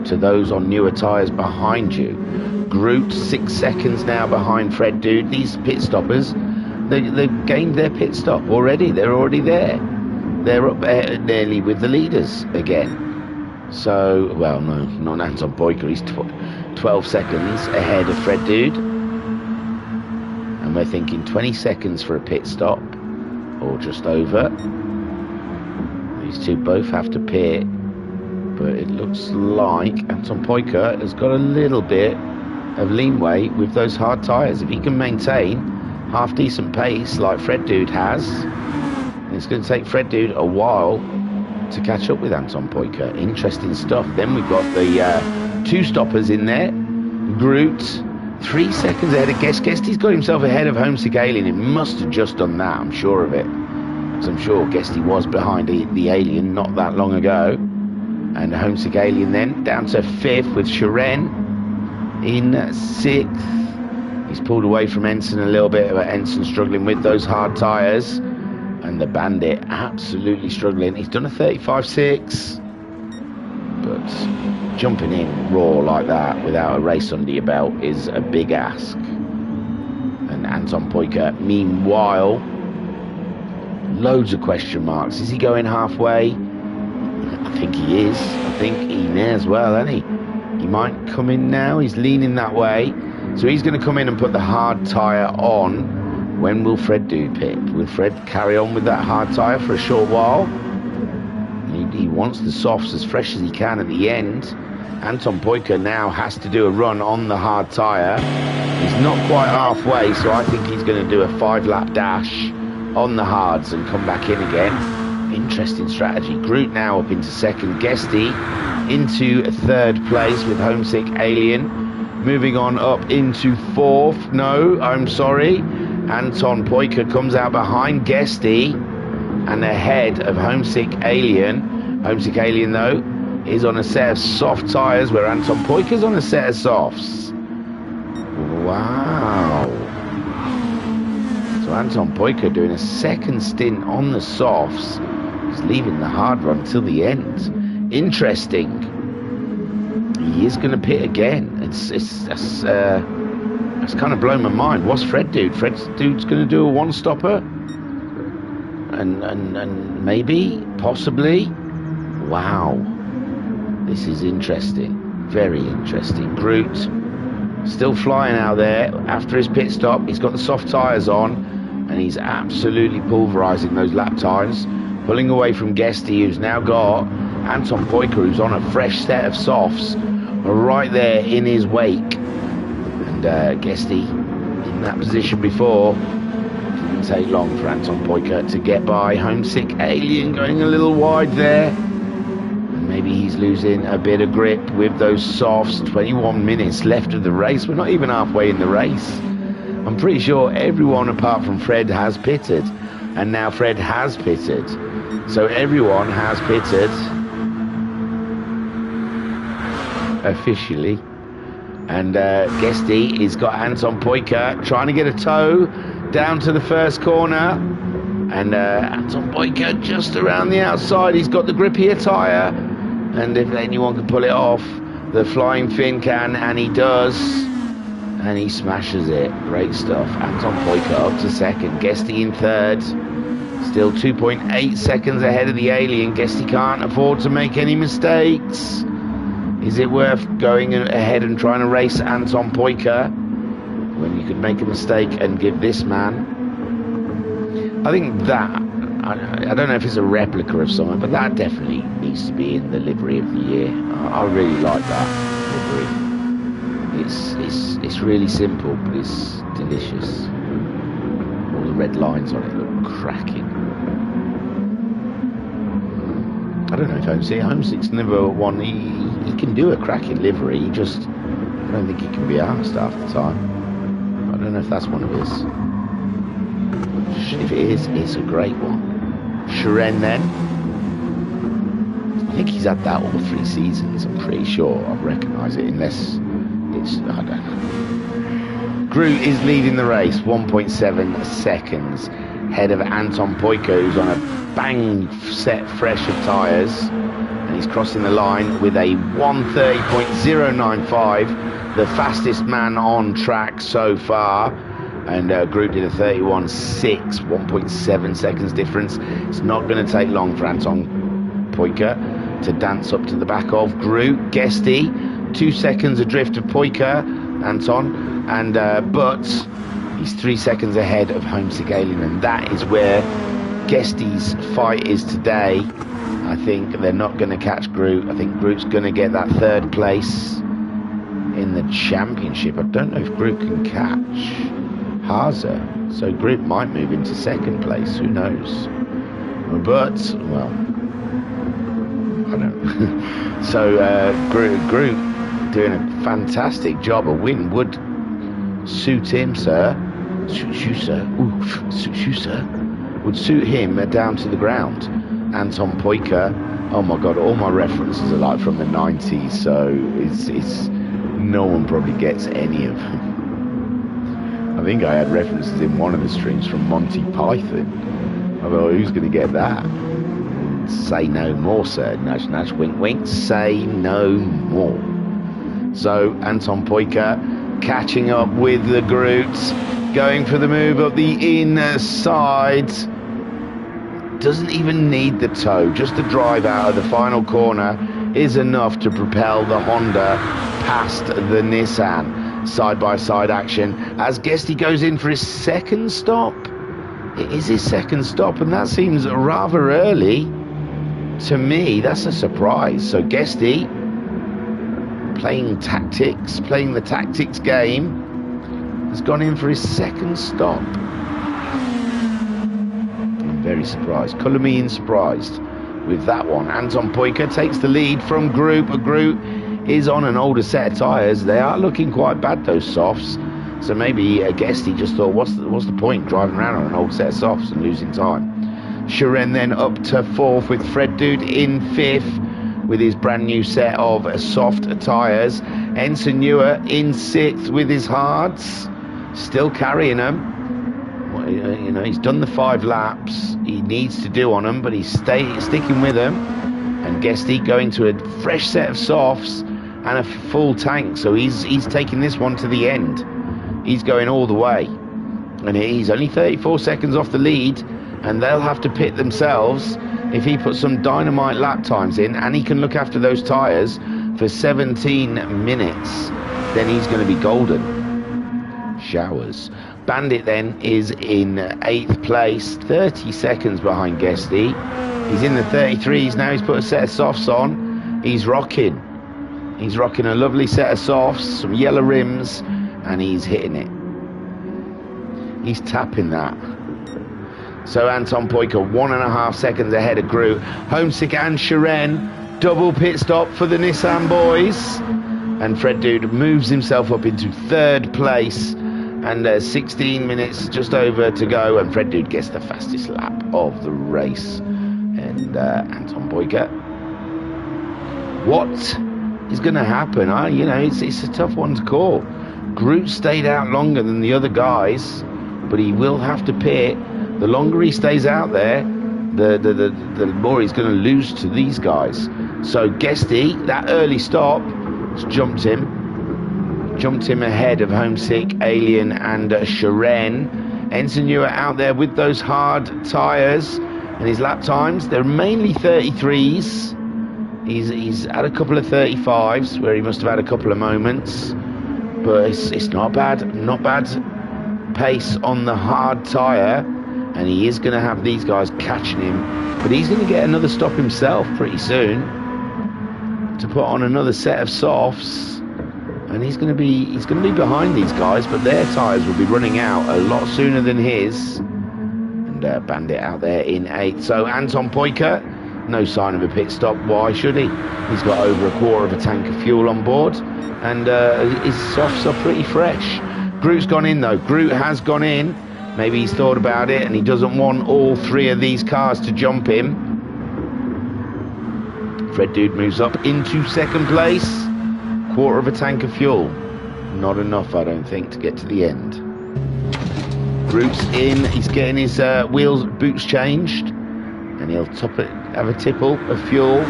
to those on newer tyres behind you. Groot 6 seconds now behind Fred Dude. These pit stoppers, they've gained their pit stop already. They're already there. They're up nearly with the leaders again. So, well, no, not Anton Poyker. He's 12 seconds ahead of Fred Dude. And we're thinking 20 seconds for a pit stop, or just over. These two both have to pit, but it looks like Anton Poyker has got a little bit of leeway with those hard tyres. If he can maintain half-decent pace like Fred Dude has, it's going to take Fred Dude a while to catch up with Anton Poiker. Interesting stuff. Then we've got the two stoppers in there. Groot, 3 seconds ahead of Guest. He's got himself ahead of Homesick Alien. It must have just done that, I'm sure of it. Because I'm sure Guesty was behind the Alien not that long ago. And Homesick Alien then down to 5th with Sharon in 6th. He's pulled away from Ensign a little bit, but Ensign struggling with those hard tyres. And the Bandit absolutely struggling. He's done a 35.6. But jumping in raw like that without a race under your belt is a big ask. And Anton Poiker, meanwhile, loads of question marks. Is he going halfway? I think he is. I think he may as well, isn't he? He might come in now. He's leaning that way. So he's going to come in and put the hard tyre on. When will Fred do pit? Will Fred carry on with that hard tyre for a short while? He wants the softs as fresh as he can at the end. Anton Poiker now has to do a run on the hard tyre. He's not quite halfway, so I think he's going to do a 5-lap dash on the hards and come back in again. Interesting strategy. Groot now up into 2nd. Guesty into 3rd place with Homesick Alien. Moving on up into 4th. No, I'm sorry. Anton Poiker comes out behind Guesty and ahead of Homesick Alien. Homesick Alien, though, is on a set of soft tyres where Anton Poiker's on a set of softs. Wow. So Anton Poiker doing a 2nd stint on the softs. He's leaving the hard run till the end. Interesting. He is going to pit again. That's kind of blown my mind. What's Fred Dude? Fred Dude's going to do a one-stopper? And maybe, possibly. Wow. This is interesting. Very interesting. Groot still flying out there after his pit stop. He's got the soft tyres on and he's absolutely pulverising those lap times. Pulling away from Guesty, who's now got Anton Poiker, who's on a fresh set of softs right there in his wake. And Guesty in that position before. Didn't take long for Anton Poiker to get by. Homesick Alien going a little wide there. And maybe he's losing a bit of grip with those softs. 21 minutes left of the race. We're not even halfway in the race. I'm pretty sure everyone apart from Fred has pitted. And now Fred has pitted. So everyone has pitted officially. And Guesty has got Anton Poiker trying to get a toe down to the first corner. And Anton Poiker just around the outside. He's got the grippier tyre. And if anyone can pull it off, the Flying Finn can, and he does. And he smashes it. Great stuff. Anton Poiker up to 2nd. Guesty in 3rd. Still 2.8 seconds ahead of the Alien. Guesty can't afford to make any mistakes. Is it worth going ahead and trying to race Anton Poiker when you could make a mistake and give this man? I think that, I don't know if it's a replica of someone, but that definitely needs to be in the livery of the year. I really like that livery. It's really simple, but it's delicious. All the red lines on it look cracking. I don't know if Homesick's never one. He can do a cracking livery. I don't think he can be asked half the time. I don't know if that's one of his. If it is, it's a great one. Sharon then. I think he's had that all 3 seasons. I'm pretty sure I recognise it, unless it's, I don't know. Groot is leading the race, 1.7 seconds ahead of Anton Poiker, who's on a bang set fresh of tyres, and he's crossing the line with a 1:30.095, the fastest man on track so far. And Groot did a 31.6, 1.7 seconds difference. It's not going to take long for Anton Poiker to dance up to the back of Groot. Guesty, 2 seconds adrift of Poiker, Anton, and but he's 3 seconds ahead of Homesick Alien, and that is where Guesty's fight is today. I think they're not going to catch Groot. I think Groot's going to get that 3rd place in the championship. I don't know if Groot can catch Haza, so Groot might move into 2nd place. Who knows? But, well, I don't. So, Groot doing a fantastic job. A win would suit him, sir. Shoot, sir. Ooh, shoot, sir. Would suit him down to the ground. Anton Poika. Oh my God, all my references are like from the 90s, so it's no one probably gets any of them. I think I had references in one of the streams from Monty Python. I thought, who's going to get that? Say no more, sir. Nudge, nudge, wink, wink. Say no more. So Anton Poika catching up with the Groots, going for the move up the inside. Doesn't even need the toe. Just the drive out of the final corner is enough to propel the Honda past the Nissan. Side-by-side action as Guesty goes in for his second stop. It is his second stop, and that seems rather early. To me, that's a surprise. So Guesty playing the tactics game, has gone in for his second stop. I'm very surprised. Colour me in surprised with that one. Anton Poika takes the lead from Groot. Groot is on an older set of tyres. They are looking quite bad, those softs. So maybe Guesty just thought, what's the point driving around on an old set of softs and losing time? Sharon then up to fourth with Fred Dude in fifth with his brand new set of soft tyres. Enson Newer in sixth with his hards, still carrying them. Well, you know, he's done the 5 laps he needs to do on them, but he's sticking with them. And Guesty going to a fresh set of softs and a full tank, so he's taking this one to the end. He's going all the way, and he's only 34 seconds off the lead, and they'll have to pit themselves if he puts some dynamite lap times in, and he can look after those tyres for 17 minutes. Then he's going to be golden. Showers. Bandit then is in 8th place, 30 seconds behind Guesty. He's in the 33s now. He's put a set of softs on. He's rocking a lovely set of softs, some yellow rims, and he's hitting it. He's tapping that. So Anton Poika 1.5 seconds ahead of Groot. Homesick and Sharon, double pit stop for the Nissan boys. And Fred Dude moves himself up into 3rd place. And 16 minutes just over to go. And Fred Dude gets the fastest lap of the race. And Anton Poika. What is going to happen? You know, it's a tough one to call. Groot stayed out longer than the other guys, but he will have to pit. The longer he stays out there, the more he's going to lose to these guys. So Guesty, that early stop, jumped him ahead of Homesick, Alien, and Sharon. Enson Newer out there with those hard tyres, and his lap times, they're mainly 33s. He's had a couple of 35s where he must have had a couple of moments, but it's not bad pace on the hard tyre. And he is going to have these guys catching him, but he's going to get another stop himself pretty soon to put on another set of softs, and he's going to be behind these guys, but their tyres will be running out a lot sooner than his. And Bandit out there in 8th. So Anton Poika, no sign of a pit stop. Why should he? He's got over a quarter of a tank of fuel on board, and his softs are pretty fresh. Groot's gone in though. Groot has gone in. Maybe he's thought about it and he doesn't want all 3 of these cars to jump him. Fred Dude moves up into 2nd place. Quarter of a tank of fuel. Not enough, I don't think, to get to the end. Groot's in. He's getting his boots changed. And he'll have a tipple of fuel.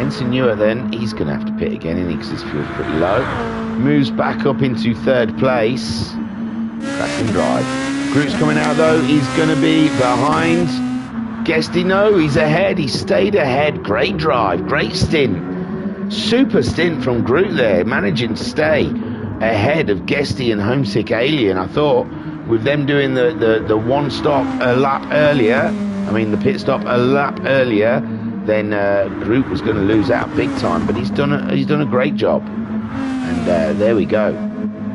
Enson Newer then, he's going to have to pit again, isn't he, because his fuel's pretty low. Moves back up into 3rd place. Cracking drive. Groot's coming out though, he's going to be behind Guesty. No, he's ahead, he stayed ahead. Great drive, great stint. Super stint from Groot there, managing to stay ahead of Guesty and Homesick Alien. I thought with them doing the one stop a lap earlier, the pit stop a lap earlier, then Groot was going to lose out big time, but he's done a great job. And there we go.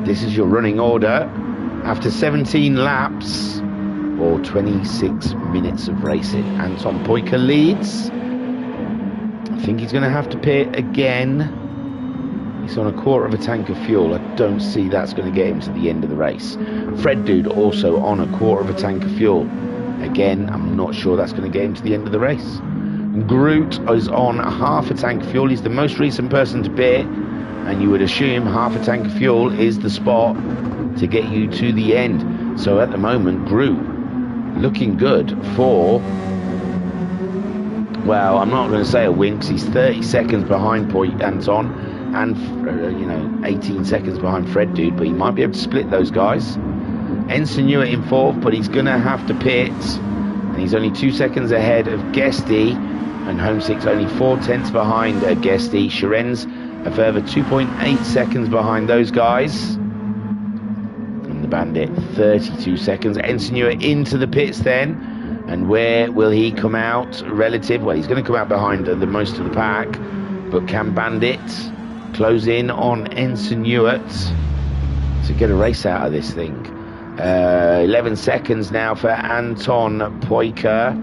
This is your running order. After 17 laps, or 26 minutes of racing. Anton Poika leads. I think he's going to have to pit again. He's on a quarter of a tank of fuel. I don't see that's going to get him to the end of the race. Fred Dude also on a quarter of a tank of fuel. Again, I'm not sure that's going to get him to the end of the race. Groot is on half a tank of fuel. He's the most recent person to pit, and you would assume half a tank of fuel is the spot to get you to the end. So at the moment, Groot looking good for, well, I'm not going to say a win because he's 30 seconds behind Anton and 18 seconds behind Fred Dude, but he might be able to split those guys. Ensign Hewitt in fourth, but he's going to have to pit, and he's only 2 seconds ahead of Guesty, and Homesick's only 4/10 behind Guesty. Sharen's a further 2.8 seconds behind those guys. And the Bandit 32 seconds. Ensign Hewitt into the pits then. And where will he come out relative? Well, he's going to come out behind the most of the pack. But can Bandit close in on Ensign Hewitt to get a race out of this thing? 11 seconds now for Anton Poika.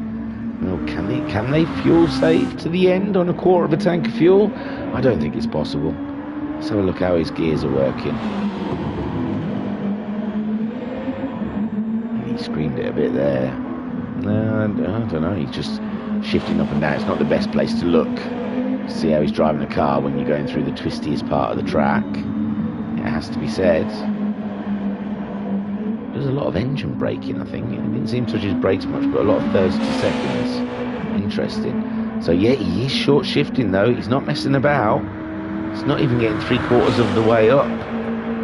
Well, can they fuel save to the end on a quarter of a tank of fuel? I don't think it's possible. Let's have a look how his gears are working. He screamed it a bit there. No, I don't know. He's just shifting up and down. It's not the best place to look. See how he's driving a car when you're going through the twistiest part of the track. It has to be said. There's a lot of engine braking, I think. He didn't seem to touch his brakes much, but a lot of 30 seconds. Interesting. So yeah, he is short shifting though. He's not messing about. He's not even getting 3/4 of the way up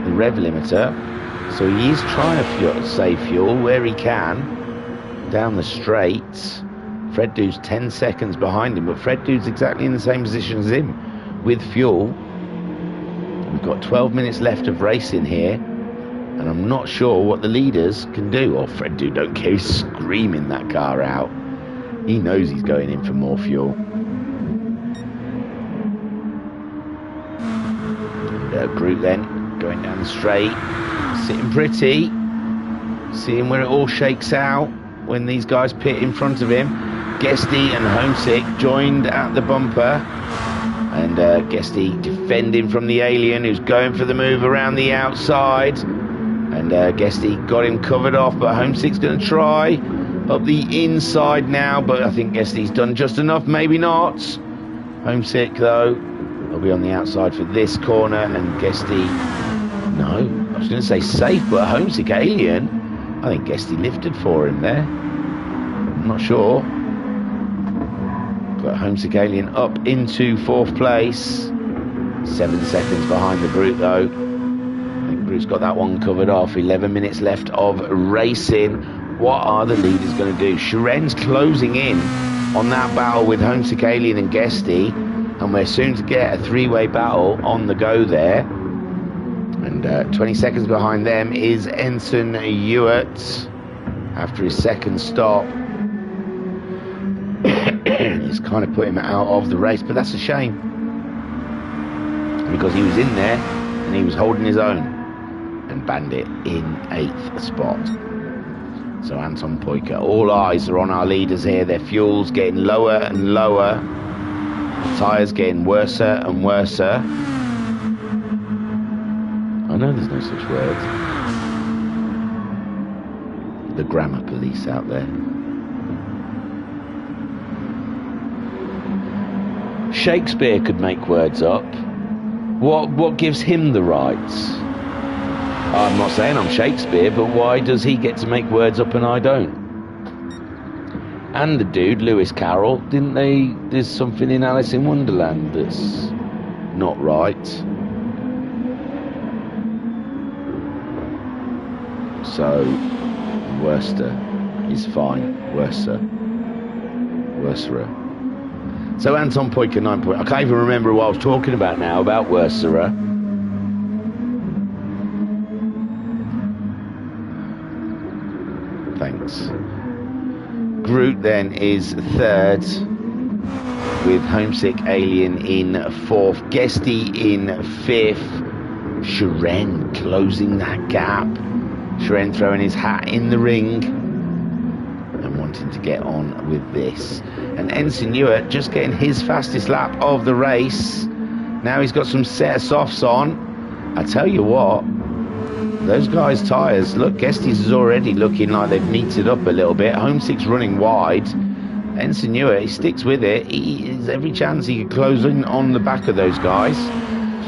the rev limiter. So he is trying to save fuel where he can down the straight. Fred Dude's 10 seconds behind him, but Fred Dude's exactly in the same position as him with fuel. We've got 12 minutes left of racing here, and I'm not sure what the leaders can do. Or Fred Dude don't care, he's screaming that car out. He knows he's going in for more fuel. And Groot then going down the straight, sitting pretty, seeing where it all shakes out when these guys pit in front of him. Guesty and Homesick joined at the bumper, and Guesty defending from the alien who's going for the move around the outside, and Guesty got him covered off, but Homesick's going to try up the inside now, but I think Guesty's done just enough, maybe not. Homesick though will be on the outside for this corner, and Guesty, no, I was going to say safe, but Homesick alien, I think Guesty lifted for him there, I'm not sure. But Homesick alien up into fourth place, 7 seconds behind the Groot though. I think Groot's got that one covered off. 11 minutes left of racing. What are the leaders going to do? Sharen's closing in on that battle with Homesick alien and Guesty, and we're soon to get a three-way battle on the go there. And 20 seconds behind them is Ensign Hewitt after his second stop. It's kind of put him out of the race, but that's a shame because he was in there and he was holding his own. And Bandit in 8th spot. So Anton Poika, all eyes are on our leaders here. Their fuel's getting lower and lower, tyres getting worse and worse. I know there's no such word. The grammar police out there. Shakespeare could make words up. What gives him the rights? I'm not saying I'm Shakespeare, but why does he get to make words up and I don't? And the dude, Lewis Carroll, didn't they? There's something in Alice in Wonderland that's not right. So Worcester is fine. Worcester. So Anton Poika, 9 points. I can't even remember what I was talking about now, about Worcester. Thanks. Groot then is 3rd, with Homesick alien in 4th. Guesty in 5th. Sharen closing that gap. Sharen throwing his hat in the ring. wanting to get on with this. And Ensign Ewart just getting his fastest lap of the race. Now he's got some set of softs on. I tell you what, those guys' tyres, look, Guesties is already looking like they've neated up a little bit. Homesick's running wide. Ensign Ewart, he sticks with it. There's every chance he could close in on the back of those guys.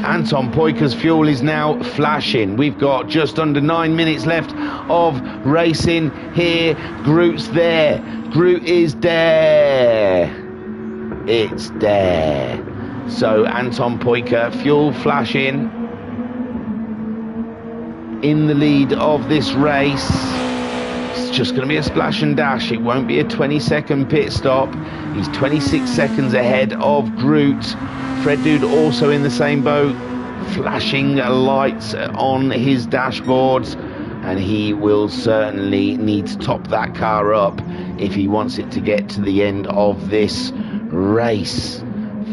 Anton Poyker's fuel is now flashing. We've got just under 9 minutes left of racing here. Groot's there. Groot is there. It's there. So Anton Poyker, fuel flashing, in the lead of this race. It's just going to be a splash and dash. It won't be a 20-second pit stop. He's 26 seconds ahead of Groot. Fred Dude also in the same boat, flashing lights on his dashboards, and he will certainly need to top that car up if he wants it to get to the end of this race.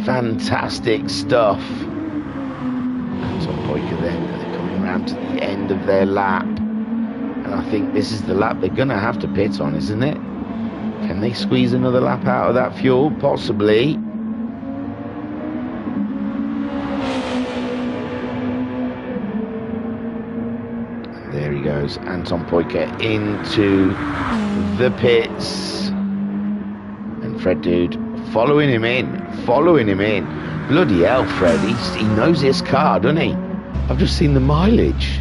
Fantastic stuff. Anton Poyker then, they're coming around to the end of their lap, and I think this is the lap they're going to have to pit on, isn't it? Can they squeeze another lap out of that fuel? Possibly. There he goes, Anton Poyker into the pits, and Fred Dude following him in. Bloody hell, Fred, he knows his car, doesn't he? I've just seen the mileage,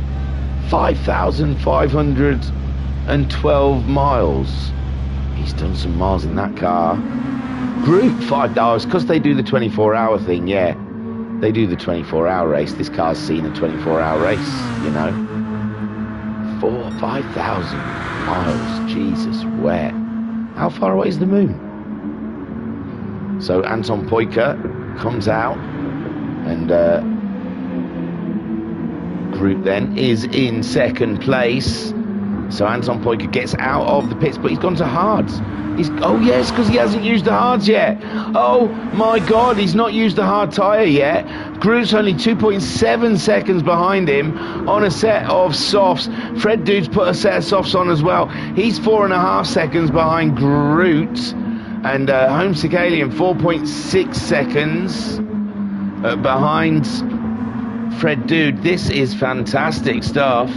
5,512 miles. He's done some miles in that car. Groot, 5 hours, because they do the 24-hour thing, yeah. They do the 24-hour race. This car's seen a 24-hour race, you know. 5,000 miles, Jesus, where? How far away is the moon? So Anton Poyker comes out, and Groot then is in second place. So Anton Poyker gets out of the pits, but he's gone to hards. Oh yes, because he hasn't used the hards yet. Oh my God, he's not used the hard tyre yet. Groot's only 2.7 seconds behind him on a set of softs. Fred Dude's put a set of softs on as well. He's 4.5 seconds behind Groot. And Homesick Alien 4.6 seconds behind Fred Dude. This is fantastic stuff.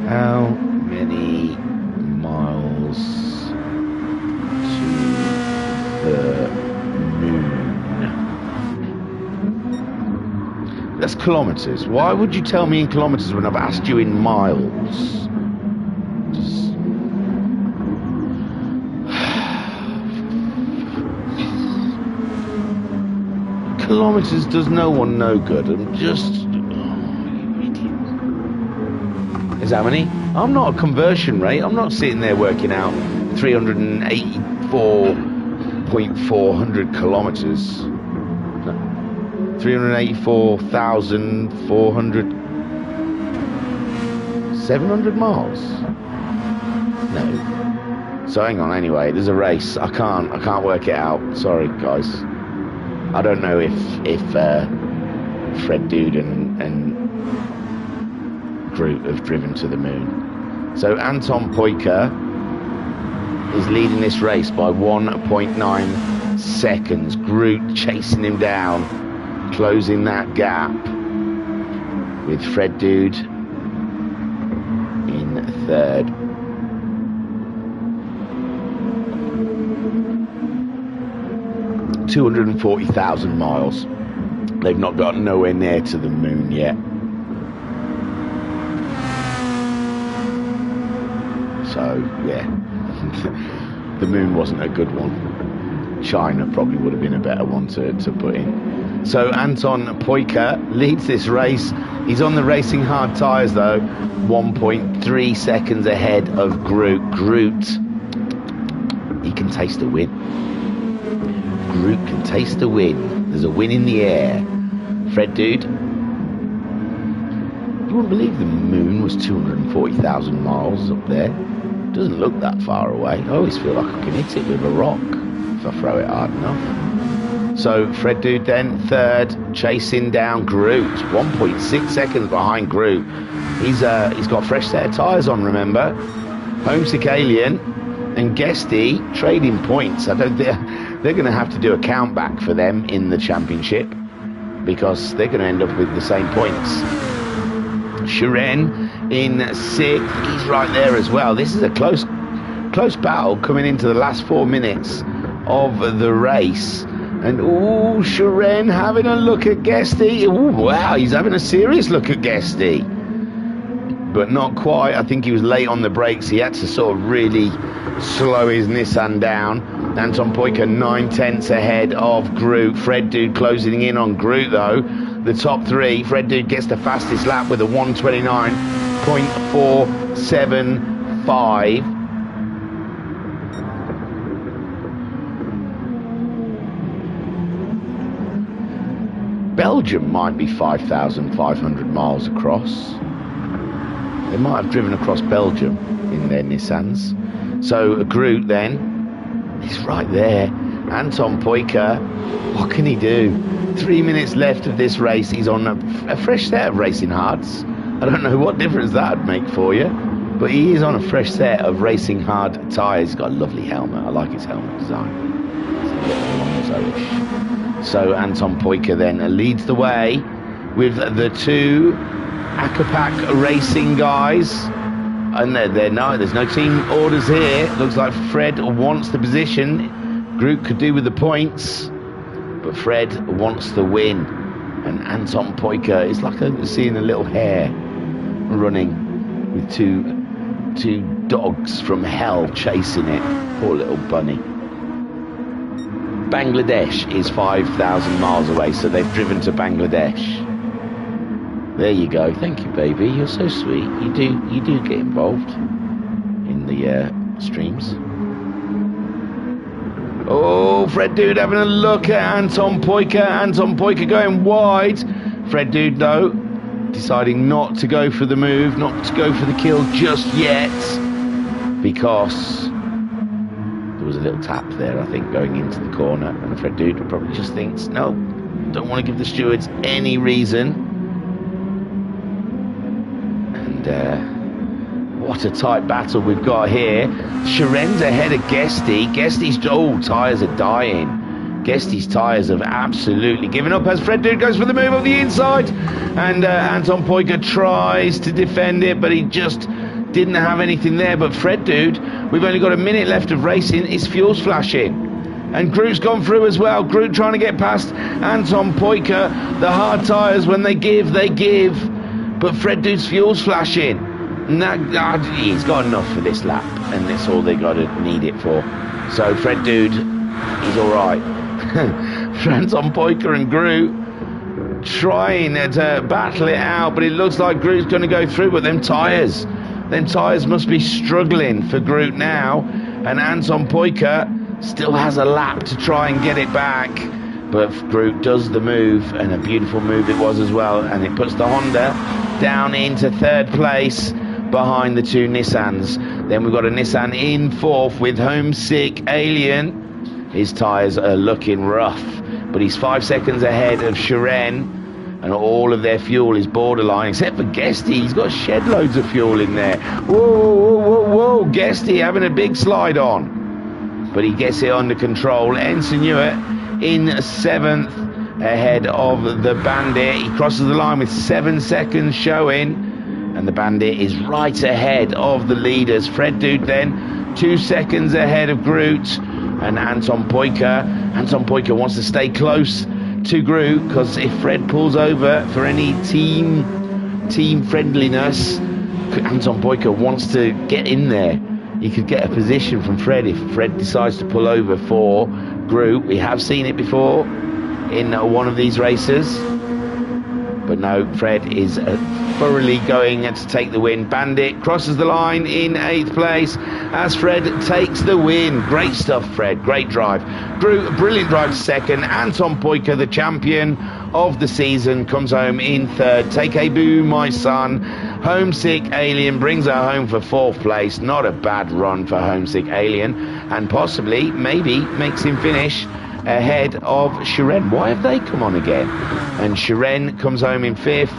How many miles to the moon? That's kilometers. Why would you tell me in kilometers when I've asked you in miles? Kilometers does no one no good. I'm just... you idiot. Is how many? I'm not a conversion rate. I'm not sitting there working out 384,400 kilometers. 384,400... 700 miles? No. So hang on, anyway, there's a race. I can't work it out. Sorry, guys. I don't know if Fred Dude and Groot have driven to the moon. So Anton Poyker is leading this race by 1.9 seconds. Groot chasing him down, closing that gap, with Fred Dude in third. 240,000 miles. They've not got nowhere near to the moon yet. So, yeah. The moon wasn't a good one. China probably would have been a better one to put in. So, Anton Poyker leads this race. He's on the racing hard tyres, though. 1.3 seconds ahead of Groot. Groot, he can taste the win. Groot can taste the win. There's a win in the air. Fred Dude, you wouldn't believe the moon was 240,000 miles up there. Doesn't look that far away. I always feel like I can hit it with a rock if I throw it hard enough. So Fred Dude then third, chasing down Groot. 1.6 seconds behind Groot. He's got fresh set of tyres on, remember. Homesick Alien and Guesty trading points. I don't think they're going to have to do a count back for them in the championship, because they're going to end up with the same points. Shiren in 6th. He's right there as well. This is a close battle coming into the last 4 minutes of the race. And Shiren having a look at Guesty. Wow, he's having a serious look at Guesty. But not quite. I think he was late on the brakes. He had to sort of really slow his Nissan down. Anton Poika 9/10 ahead of Groot. Fred Dude closing in on Groot though. The top 3. Fred Dude gets the fastest lap with a 1:29.475. Belgium might be 5,500 miles across. They might have driven across Belgium in their Nissans. So Groot then, he's right there. Anton Poika, what can he do? 3 minutes left of this race. He's on a fresh set of racing hards. I don't know what difference that would make for you, but he is on a fresh set of racing hard tyres. He's got a lovely helmet. I like his helmet design. It's a little Alonso-ish. So Anton Poika then leads the way with the 2 Akapak Racing guys, and there's no team orders here. Looks like Fred wants the position. Groot could do with the points, but Fred wants the win. And Anton Poika is like seeing a little hare running with two dogs from hell chasing it. Poor little bunny. Bangladesh is 5,000 miles away, so they've driven to Bangladesh. There you go. Thank you, baby. You're so sweet. You do get involved in the streams. Oh, Fred Dude having a look at Anton Poika. Anton Poika going wide. Fred Dude, though, deciding not to go for the move, not to go for the kill just yet, because there was a little tap there, I think, going into the corner, and Fred Dude probably just thinks, no, don't want to give the stewards any reason. What a tight battle we've got here. Shiren's ahead of Guesty. Guesty's tyres are dying. Guesty's tyres have absolutely given up as Fred Dude goes for the move on the inside. And Anton Poika tries to defend it, but he just didn't have anything there. But Fred Dude, we've only got a minute left of racing. His fuel's flashing. And Groot's gone through as well. Groot trying to get past Anton Poika. The hard tyres, when they give, they give. But Fred Dude's fuel's flashing. And he's got enough for this lap. And that's all they got to need it for. So Fred Dude, he's all right. Anton Poika and Groot trying to battle it out. But it looks like Groot's going to go through. But them tyres must be struggling for Groot now. And Anton Poika still has a lap to try and get it back. But Groot does the move, and a beautiful move it was as well, and it puts the Honda down into 3rd place behind the 2 Nissans. Then we've got a Nissan in 4th with Homesick Alien. His tyres are looking rough, but he's 5 seconds ahead of Shiren, and all of their fuel is borderline, except for Guesty. He's got shed loads of fuel in there. Whoa, Guesty having a big slide on, but he gets it under control. Ensign Hewitt in 7th ahead of the Bandit. He crosses the line with 7 seconds showing, and the Bandit is right ahead of the leaders. Fred Dude then 2 seconds ahead of Groot, and Anton Poika wants to stay close to Groot, because if Fred pulls over for any team friendliness, Anton Poika wants to get in there. He could get a position from Fred if Fred decides to pull over for Groot. We have seen it before in one of these races, but no, Fred is thoroughly going to take the win. Bandit crosses the line in 8th place as Fred takes the win. Great stuff, Fred. Great drive. Groot, a brilliant drive to 2nd. Anton Poika, the champion of the season, comes home in 3rd. Take a boo, my son. Homesick Alien brings her home for 4th place. Not a bad run for Homesick Alien, and possibly, maybe, makes him finish ahead of Shiren. Why have they come on again? And Shiren comes home in 5th.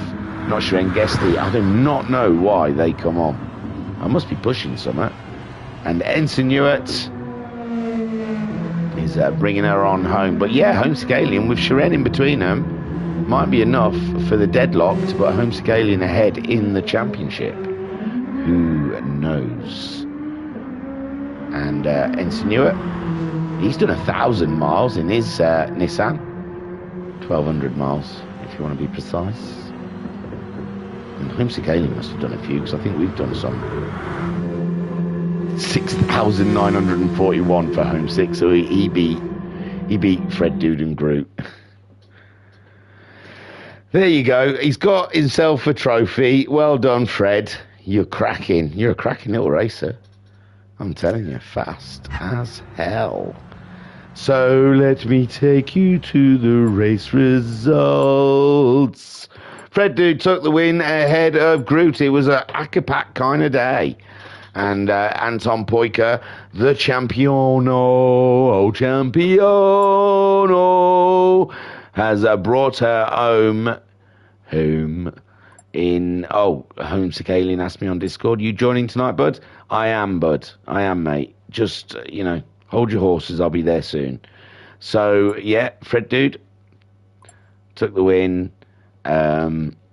not Guesty. I do not know why they come on. I must be pushing something. And Ensign Newitt is bringing her on home. But yeah, Homesick Alien with Shiren in between them might be enough for the deadlock to put Homesick Alien ahead in the championship. Who knows? And Ensign Newitt, he's done 1,000 miles in his Nissan. 1,200 miles, if you want to be precise. And Homesick Alien must have done a few, because I think we've done some. 6,941 for Homesick, so he beat Fred Dude and Groot. There you go. He's got himself a trophy. Well done, Fred. You're cracking. You're a cracking little racer. I'm telling you, fast as hell. So let me take you to the race results. Fred Dude took the win ahead of Groot. It was a Akapak kind of day. And Anton Poika, the Championo, has brought her home in... Oh, Homesick Alien asked me on Discord, you joining tonight, bud? I am, bud. I am, mate. Just, hold your horses. I'll be there soon. So, yeah, Fred Dude took the win.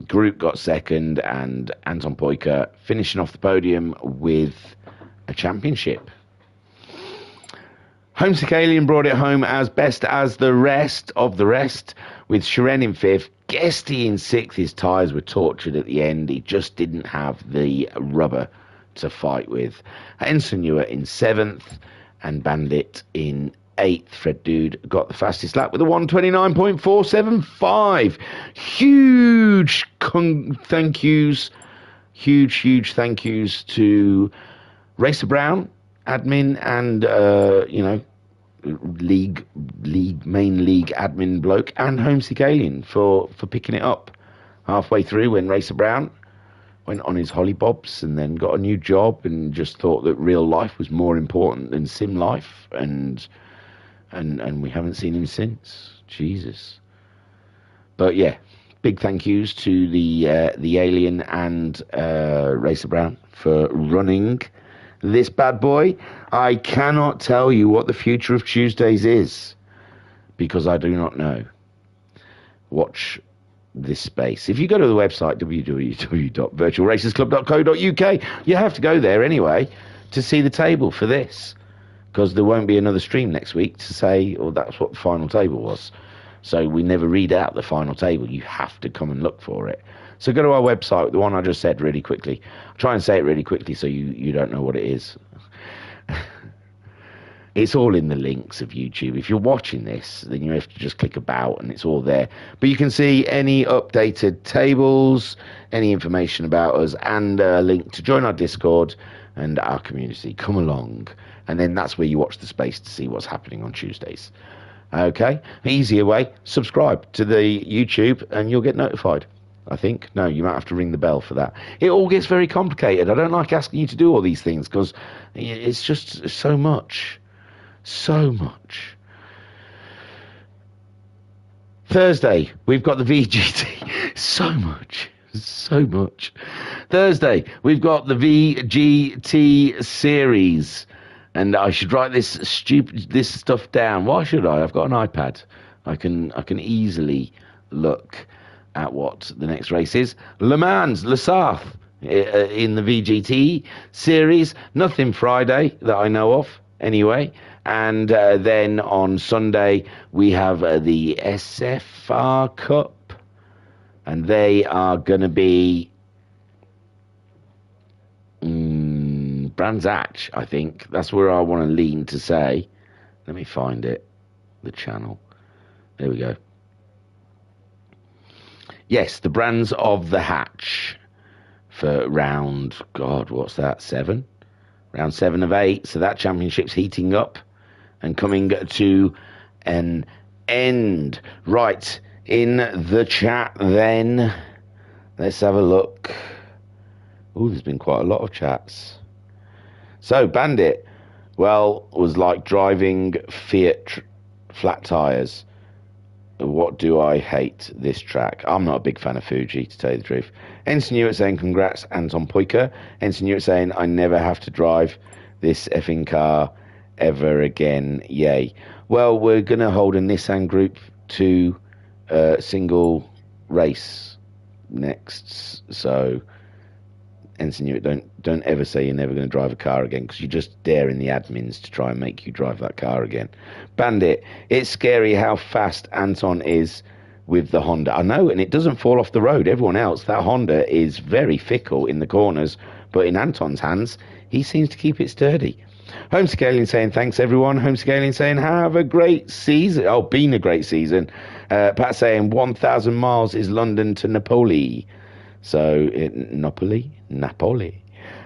Groot got second, and Anton Poika finishing off the podium with a championship. Homesick Alien brought it home as best as the rest of the rest, with Shiren in fifth, Guesty in sixth. His tyres were tortured at the end. He just didn't have the rubber to fight with. Ensign Newitt in seventh, and Bandit in eighth. Fred Dude got the fastest lap with a 1:29.475. Huge thank yous to Racer Brown, admin, and main league admin bloke, and Homesick Alien for picking it up halfway through when Racer Brown went on his hollybobs and then got a new job and just thought that real life was more important than sim life, and we haven't seen him since. Jesus. But yeah, big thank yous to the Alien and Racer Brown for running this bad boy. I cannot tell you what the future of Tuesdays is, because I do not know. Watch this space. If you go to the website www.virtualracersclub.co.uk, you have to go there anyway to see the table for this, because there won't be another stream next week to say, oh, that's what the final table was. So we never read out the final table. You have to come and look for it. So go to our website, the one I just said really quickly. I'll try and say it really quickly so you don't know what it is. It's all in the links of YouTube. If you're watching this, then you have to just click about and it's all there. But you can see any updated tables, any information about us, and a link to join our Discord and our community. Come along. And then that's where you watch the space to see what's happening on Tuesdays. Okay? Easier way, subscribe to the YouTube and you'll get notified. I think. No, you might have to ring the bell for that. It all gets very complicated. I don't like asking you to do all these things because it's just so much. So much. Thursday, we've got the VGT. So much. Thursday, we've got the VGT series. And I should write this stuff down. Why should I? I've got an iPad. I can easily look at what the next race is. Le Mans, Le Sarthe, in the VGT series. Nothing Friday that I know of, anyway. And then on Sunday, we have the SFR Cup. And they are going to be Brands Hatch, I think. That's where I want to lean to say. Let me find it. The channel. There we go. Yes, the Brands of the Hatch for round, God, what's that, 7? Round 7 of 8. So that championship's heating up and coming to an end. Right, in the chat then. Let's have a look. Oh, there's been quite a lot of chats. So, Bandit, well, was like driving Fiat flat tyres. What do I hate this track? I'm not a big fan of Fuji, to tell you the truth. Ensign Hewitt saying, congrats, Anton Poika. Ensign Hewitt saying, I never have to drive this effing car ever again. Yay. Well, we're going to hold a Nissan Group 2 single race next. So, Ensign Hewitt, don't ever say you're never going to drive a car again, because you're just daring the admins to try and make you drive that car again. Bandit, it's scary how fast Anton is with the Honda. I know, and it doesn't fall off the road. Everyone else, that Honda is very fickle in the corners, but in Anton's hands, he seems to keep it sturdy. Homescaling saying, thanks everyone. Homescaling saying, have a great season. Oh, been a great season. Pat saying, 1,000 miles is London to Napoli. So, Napoli.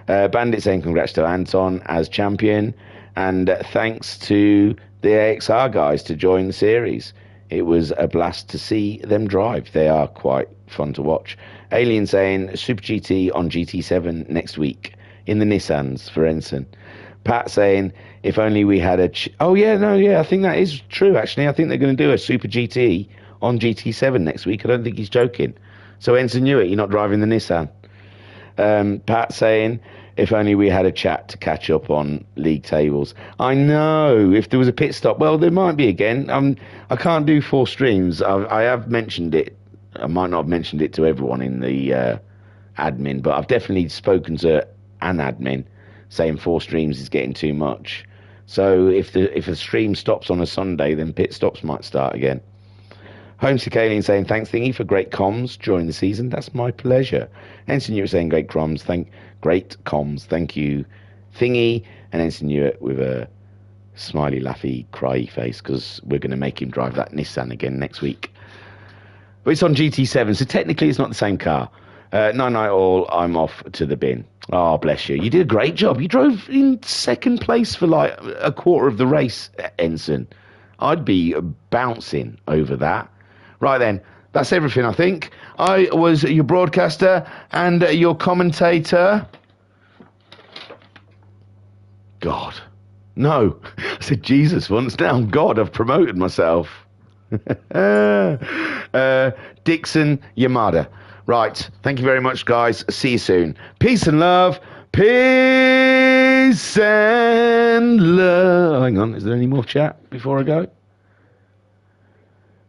Bandit saying, congrats to Anton as champion. And thanks to the AXR guys to join the series. It was a blast to see them drive. They are quite fun to watch. Alien saying, Super GT on GT7 next week in the Nissans for Ensign. Pat saying, if only we had a... I think that is true, actually. I think they're going to do a Super GT on GT7 next week. I don't think he's joking. So, Ensign Hewitt, you're not driving the Nissan. Pat saying, if only we had a chat to catch up on league tables. I know, if there was a pit stop, well, there might be again. I can't do 4 streams. I have mentioned it. I might not have mentioned it to everyone in the admin, but I've definitely spoken to an admin saying 4 streams is getting too much. So if a stream stops on a Sunday, then pit stops might start again. Homesick Alien saying, thanks Thingy for great comms during the season. That's my pleasure. Ensign Hewitt saying, great comms, thank you Thingy. And Ensign Hewitt with a smiley, laughy, cryy face, because we're going to make him drive that Nissan again next week. But it's on GT7, so technically it's not the same car. Night all, I'm off to the bin. Oh, bless you. You did a great job. You drove in second place for like a quarter of the race, Ensign. I'd be bouncing over that. Right then, that's everything, I think. I was your broadcaster and your commentator. God. No. I said Jesus once. Now, God, I've promoted myself. Dixon Yamada. Right. Thank you very much, guys. See you soon. Peace and love. Peace and love. Hang on. Is there any more chat before I go?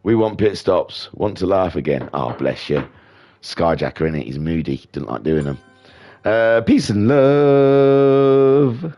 We want pit stops. Want to laugh again. Oh, bless you. Skyjacker, innit? He's moody. Didn't like doing them. Peace and love.